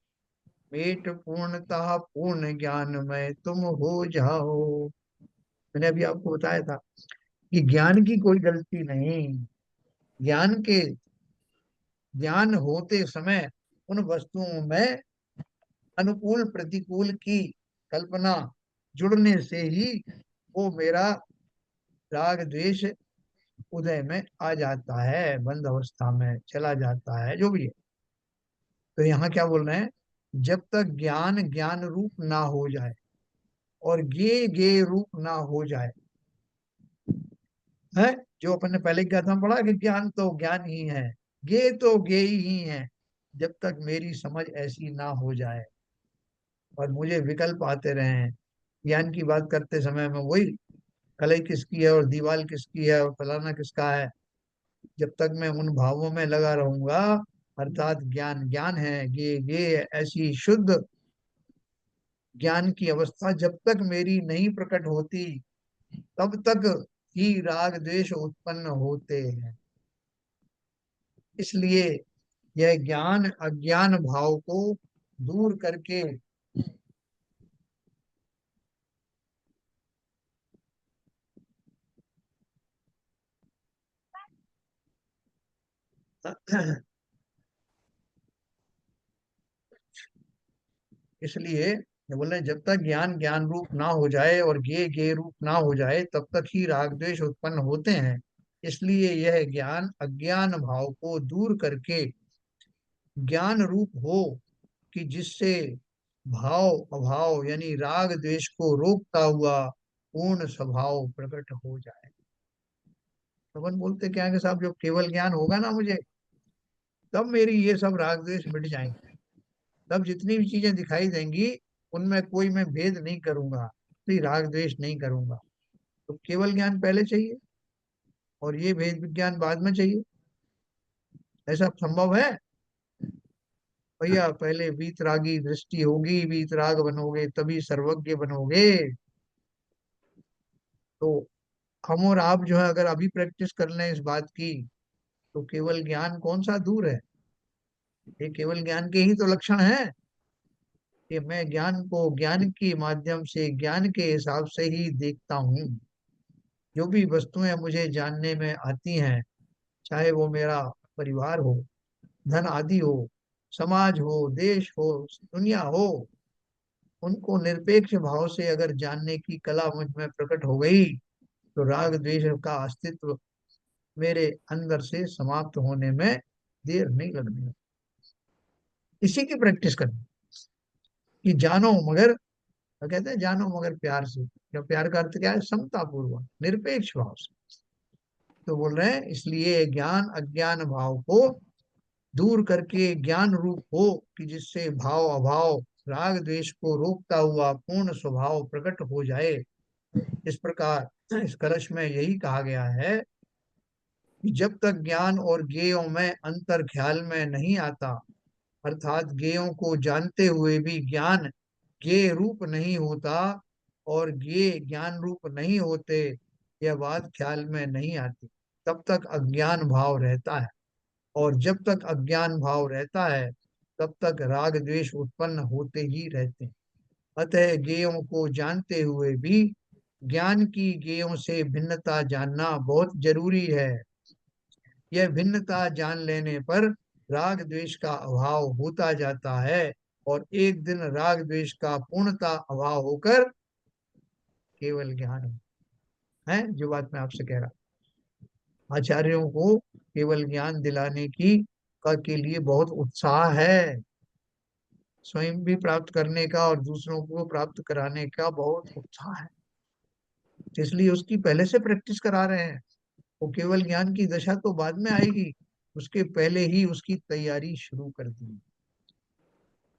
मेट पूर्णतः पूर्ण ज्ञान में तुम हो जाओ। मैंने अभी आपको बताया था कि ज्ञान की कोई गलती नहीं। ज्ञान के ज्ञान होते समय उन वस्तुओं में अनुकूल प्रतिकूल की कल्पना जुड़ने से ही वो मेरा राग द्वेष उदय में आ जाता है, बंद अवस्था में चला जाता है, जो भी है। तो यहाँ क्या बोल रहे हैं? जब तक ज्ञान ज्ञान रूप ना हो जाए और ज्ञेय ज्ञेय रूप ना हो जाए, है, जो अपन ने पहले क्या था पढ़ा कि ज्ञान तो ज्ञान ही है, ज्ञेय तो ज्ञेय ही है, जब तक मेरी समझ ऐसी ना हो जाए और मुझे विकल्प आते रहे हैं। ज्ञान की बात करते समय में वही कलई किसकी है और दीवाल किसकी है और फलाना किसका है, जब तक मैं उन भावों में लगा रहूंगा, अर्थात ज्ञान ज्ञान है, ये ऐसी शुद्ध ज्ञान की अवस्था जब तक मेरी नहीं प्रकट होती, तब तक ही राग द्वेष उत्पन्न होते हैं। इसलिए यह ज्ञान अज्ञान भाव को दूर करके इसलिए ये बोल रहे हैं, जब तक ज्ञान ज्ञान रूप ना हो जाए और ज्ञेय ज्ञेय रूप ना हो जाए तब तक ही राग द्वेष उत्पन्न होते हैं। इसलिए यह ज्ञान अज्ञान भाव को दूर करके ज्ञान रूप हो कि जिससे भाव अभाव यानी राग द्वेष को रोकता हुआ पूर्ण स्वभाव प्रकट हो जाए। तो अपन बोलते क्या है कि साहब जो केवल ज्ञान होगा ना मुझे, तब मेरी ये सब राग द्वेष मिट जाएंगे। तब जितनी भी चीजें दिखाई देंगी उनमें कोई मैं भेद नहीं करूंगा, कोई राग द्वेष नहीं करूंगा। तो केवल ज्ञान पहले चाहिए और ये भेद विज्ञान बाद में चाहिए। ऐसा संभव है? भैया पहले वीतरागी दृष्टि होगी, वीतराग बनोगे तभी सर्वज्ञ बनोगे। तो हम और आप जो है अगर अभी प्रैक्टिस कर लें इस बात की, तो केवल ज्ञान कौन सा दूर है। ये केवल ज्ञान के ही तो लक्षण है कि मैं ज्ञान को ज्ञान के माध्यम से ज्ञान के हिसाब से ही देखता हूँ। जो भी वस्तुएं मुझे जानने में आती हैं, चाहे वो मेरा परिवार हो, धन आदि हो, समाज हो, देश हो, दुनिया हो, उनको निरपेक्ष भाव से अगर जानने की कला मुझ में प्रकट हो गई, तो राग द्वेष का अस्तित्व मेरे अंदर से समाप्त होने में देर नहीं लगनी। इसी की प्रैक्टिस करनी कि जानो मगर, तो कहते हैं जानो मगर प्यार से। क्या प्यार का अर्थ क्या है? समता पूर्वक निरपेक्ष भाव से। तो बोल रहे हैं इसलिए ज्ञान अज्ञान भाव को दूर करके ज्ञान रूप हो कि जिससे भाव अभाव राग द्वेष को रोकता हुआ पूर्ण स्वभाव प्रकट हो जाए। इस प्रकार इस कलश में यही कहा गया है कि जब तक ज्ञान और ज्ञेयों में अंतर ख्याल में नहीं आता, अर्थात ज्ञेयों को जानते हुए भी ज्ञान ज्ञेय रूप नहीं होता और ज्ञेय ज्ञान रूप नहीं होते, यह बात ख्याल में नहीं आती, तब तक अज्ञान भाव रहता है। और जब तक अज्ञान भाव रहता है तब तक राग द्वेष उत्पन्न होते ही रहते हैं। अतः ज्ञेयों को जानते हुए भी ज्ञान की ज्ञेयों से भिन्नता जानना बहुत जरूरी है। यह भिन्नता जान लेने पर राग द्वेष का अभाव होता जाता है और एक दिन राग द्वेष का पूर्णता अभाव होकर केवल ज्ञान है। जो बात मैं आपसे कह रहा, आचार्यों को केवल ज्ञान दिलाने की का के लिए बहुत उत्साह है, स्वयं भी प्राप्त करने का और दूसरों को प्राप्त कराने का बहुत उत्साह है, इसलिए उसकी पहले से प्रैक्टिस करा रहे हैं। वो केवल ज्ञान की दशा तो बाद में आएगी, उसके पहले ही उसकी तैयारी शुरू कर दी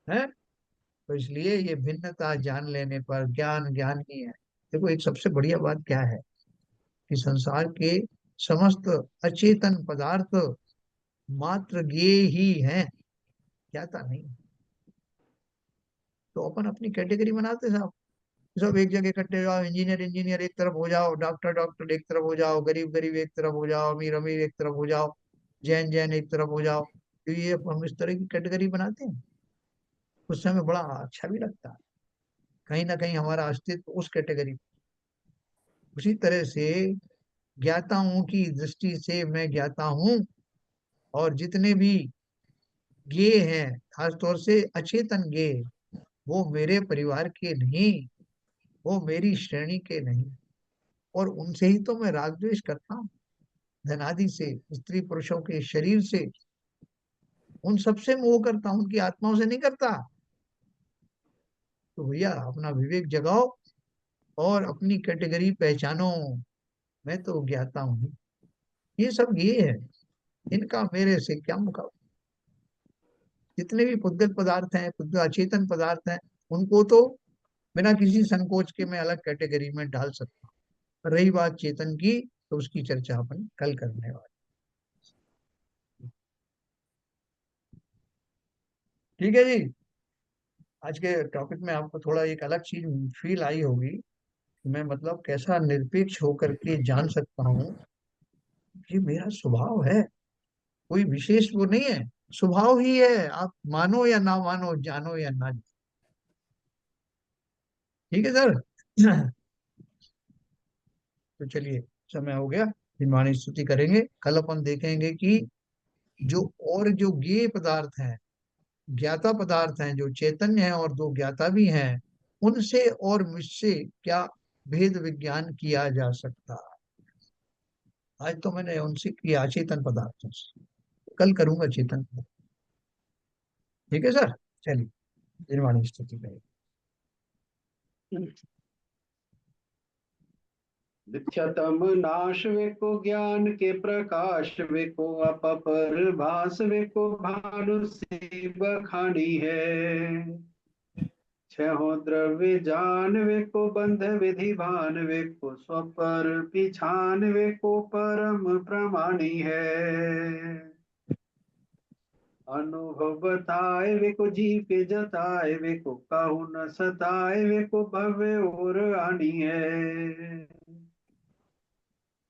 है। तो इसलिए ये भिन्नता जान लेने पर ज्ञान ज्ञान ही है। देखो एक सबसे बढ़िया बात क्या है कि संसार के समस्त अचेतन पदार्थ मात्र ज्ञेय ही हैं, ज्ञाता नहीं। तो अपन अपनी कैटेगरी बनाते साहब, सब एक जगह इकट्ठे हो जाओ, इंजीनियर इंजीनियर एक तरफ हो जाओ, डॉक्टर डॉक्टर एक तरफ हो जाओ, गरीब गरीब एक तरफ हो जाओ, अमीर अमीर एक तरफ हो जाओ, जैन जैन एक तरफ हो जाओ। तो ये हम इस तरह की कैटेगरी बनाते हैं, उस समय बड़ा अच्छा भी लगता है, कहीं ना कहीं हमारा अस्तित्व उस कैटेगरी। उसी तरह से ज्ञाताओं की दृष्टि से मैं ज्ञाता हूँ, और जितने भी ज्ञेय हैं, खासतौर से अचेतन ज्ञेय, वो मेरे परिवार के नहीं, वो मेरी श्रेणी के नहीं, और उनसे ही तो मैं राग द्वेष करता हूँ, धनादि से, स्त्री पुरुषों के शरीर से, उन सबसे मोह करता हूं, उनकी आत्माओं से नहीं करता। तो भैया अपना विवेक जगाओ और अपनी कैटेगरी पहचानो, मैं तो ज्ञाता हूँ, ये सब ये है, इनका मेरे से क्या मुकाबला। जितने भी पुद्गल पदार्थ हैं, पुद्गल अचेतन पदार्थ हैं, उनको तो बिना किसी संकोच के मैं अलग कैटेगरी में डाल सकता हूँ। रही बात चेतन की, तो उसकी चर्चा अपन कल करने वाले। ठीक है जी। आज के टॉपिक में आपको थोड़ा एक अलग चीज फील आई होगी, मैं मतलब कैसा निरपेक्ष होकर के जान सकता हूँ, ये मेरा स्वभाव है, कोई विशेष वो नहीं है, स्वभाव ही है, आप मानो या ना मानो, जानो या ना। ठीक है सर। तो चलिए, समय हो गया, निर्माणी स्तुति करेंगे। कल अपन देखेंगे कि जो और जो ज्ञेय पदार्थ हैं, ज्ञाता पदार्थ हैं, जो चैतन्य हैं और दो ज्ञाता भी हैं, उनसे और मुझसे क्या भेद विज्ञान किया जा सकता है। आज तो मैंने उनसे किया अचेतन पदार्थों से, कल करूंगा चेतन पदार्थ। ठीक है सर, चलिए निर्माणी स्तुति करेंगे। नित्यतम नाश वेको ज्ञान के प्रकाश वेको अपर भास वेको भानु से बखानी है। छहो द्रव्य जान वेको बंध विधि भान वेको स्वपर पिछान वेको परम प्रमाणी है। अनुभव बताए वेको जीव के जताए वेको काहू न सताए वेको भव्य और आनी है।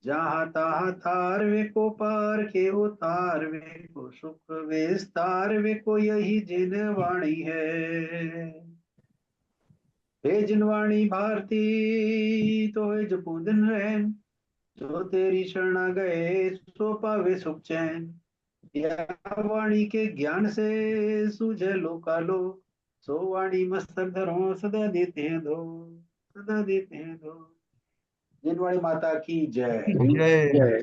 जहाँ तहाँ थार वे को पार के उतार वे को सुख विस्तार वे को यही जिन वाणी है। हे जिन वाणी भारती तो है जो पूजन रहन, जो तेरी शरणा गए सो पावे सुख चैन। या वाणी के ज्ञान से सूझे लोकालो, सो वाणी मस्तक धरो सदा देते हैं धो, सदा देते हैं धो। जिनवाणी माता की जय। जय।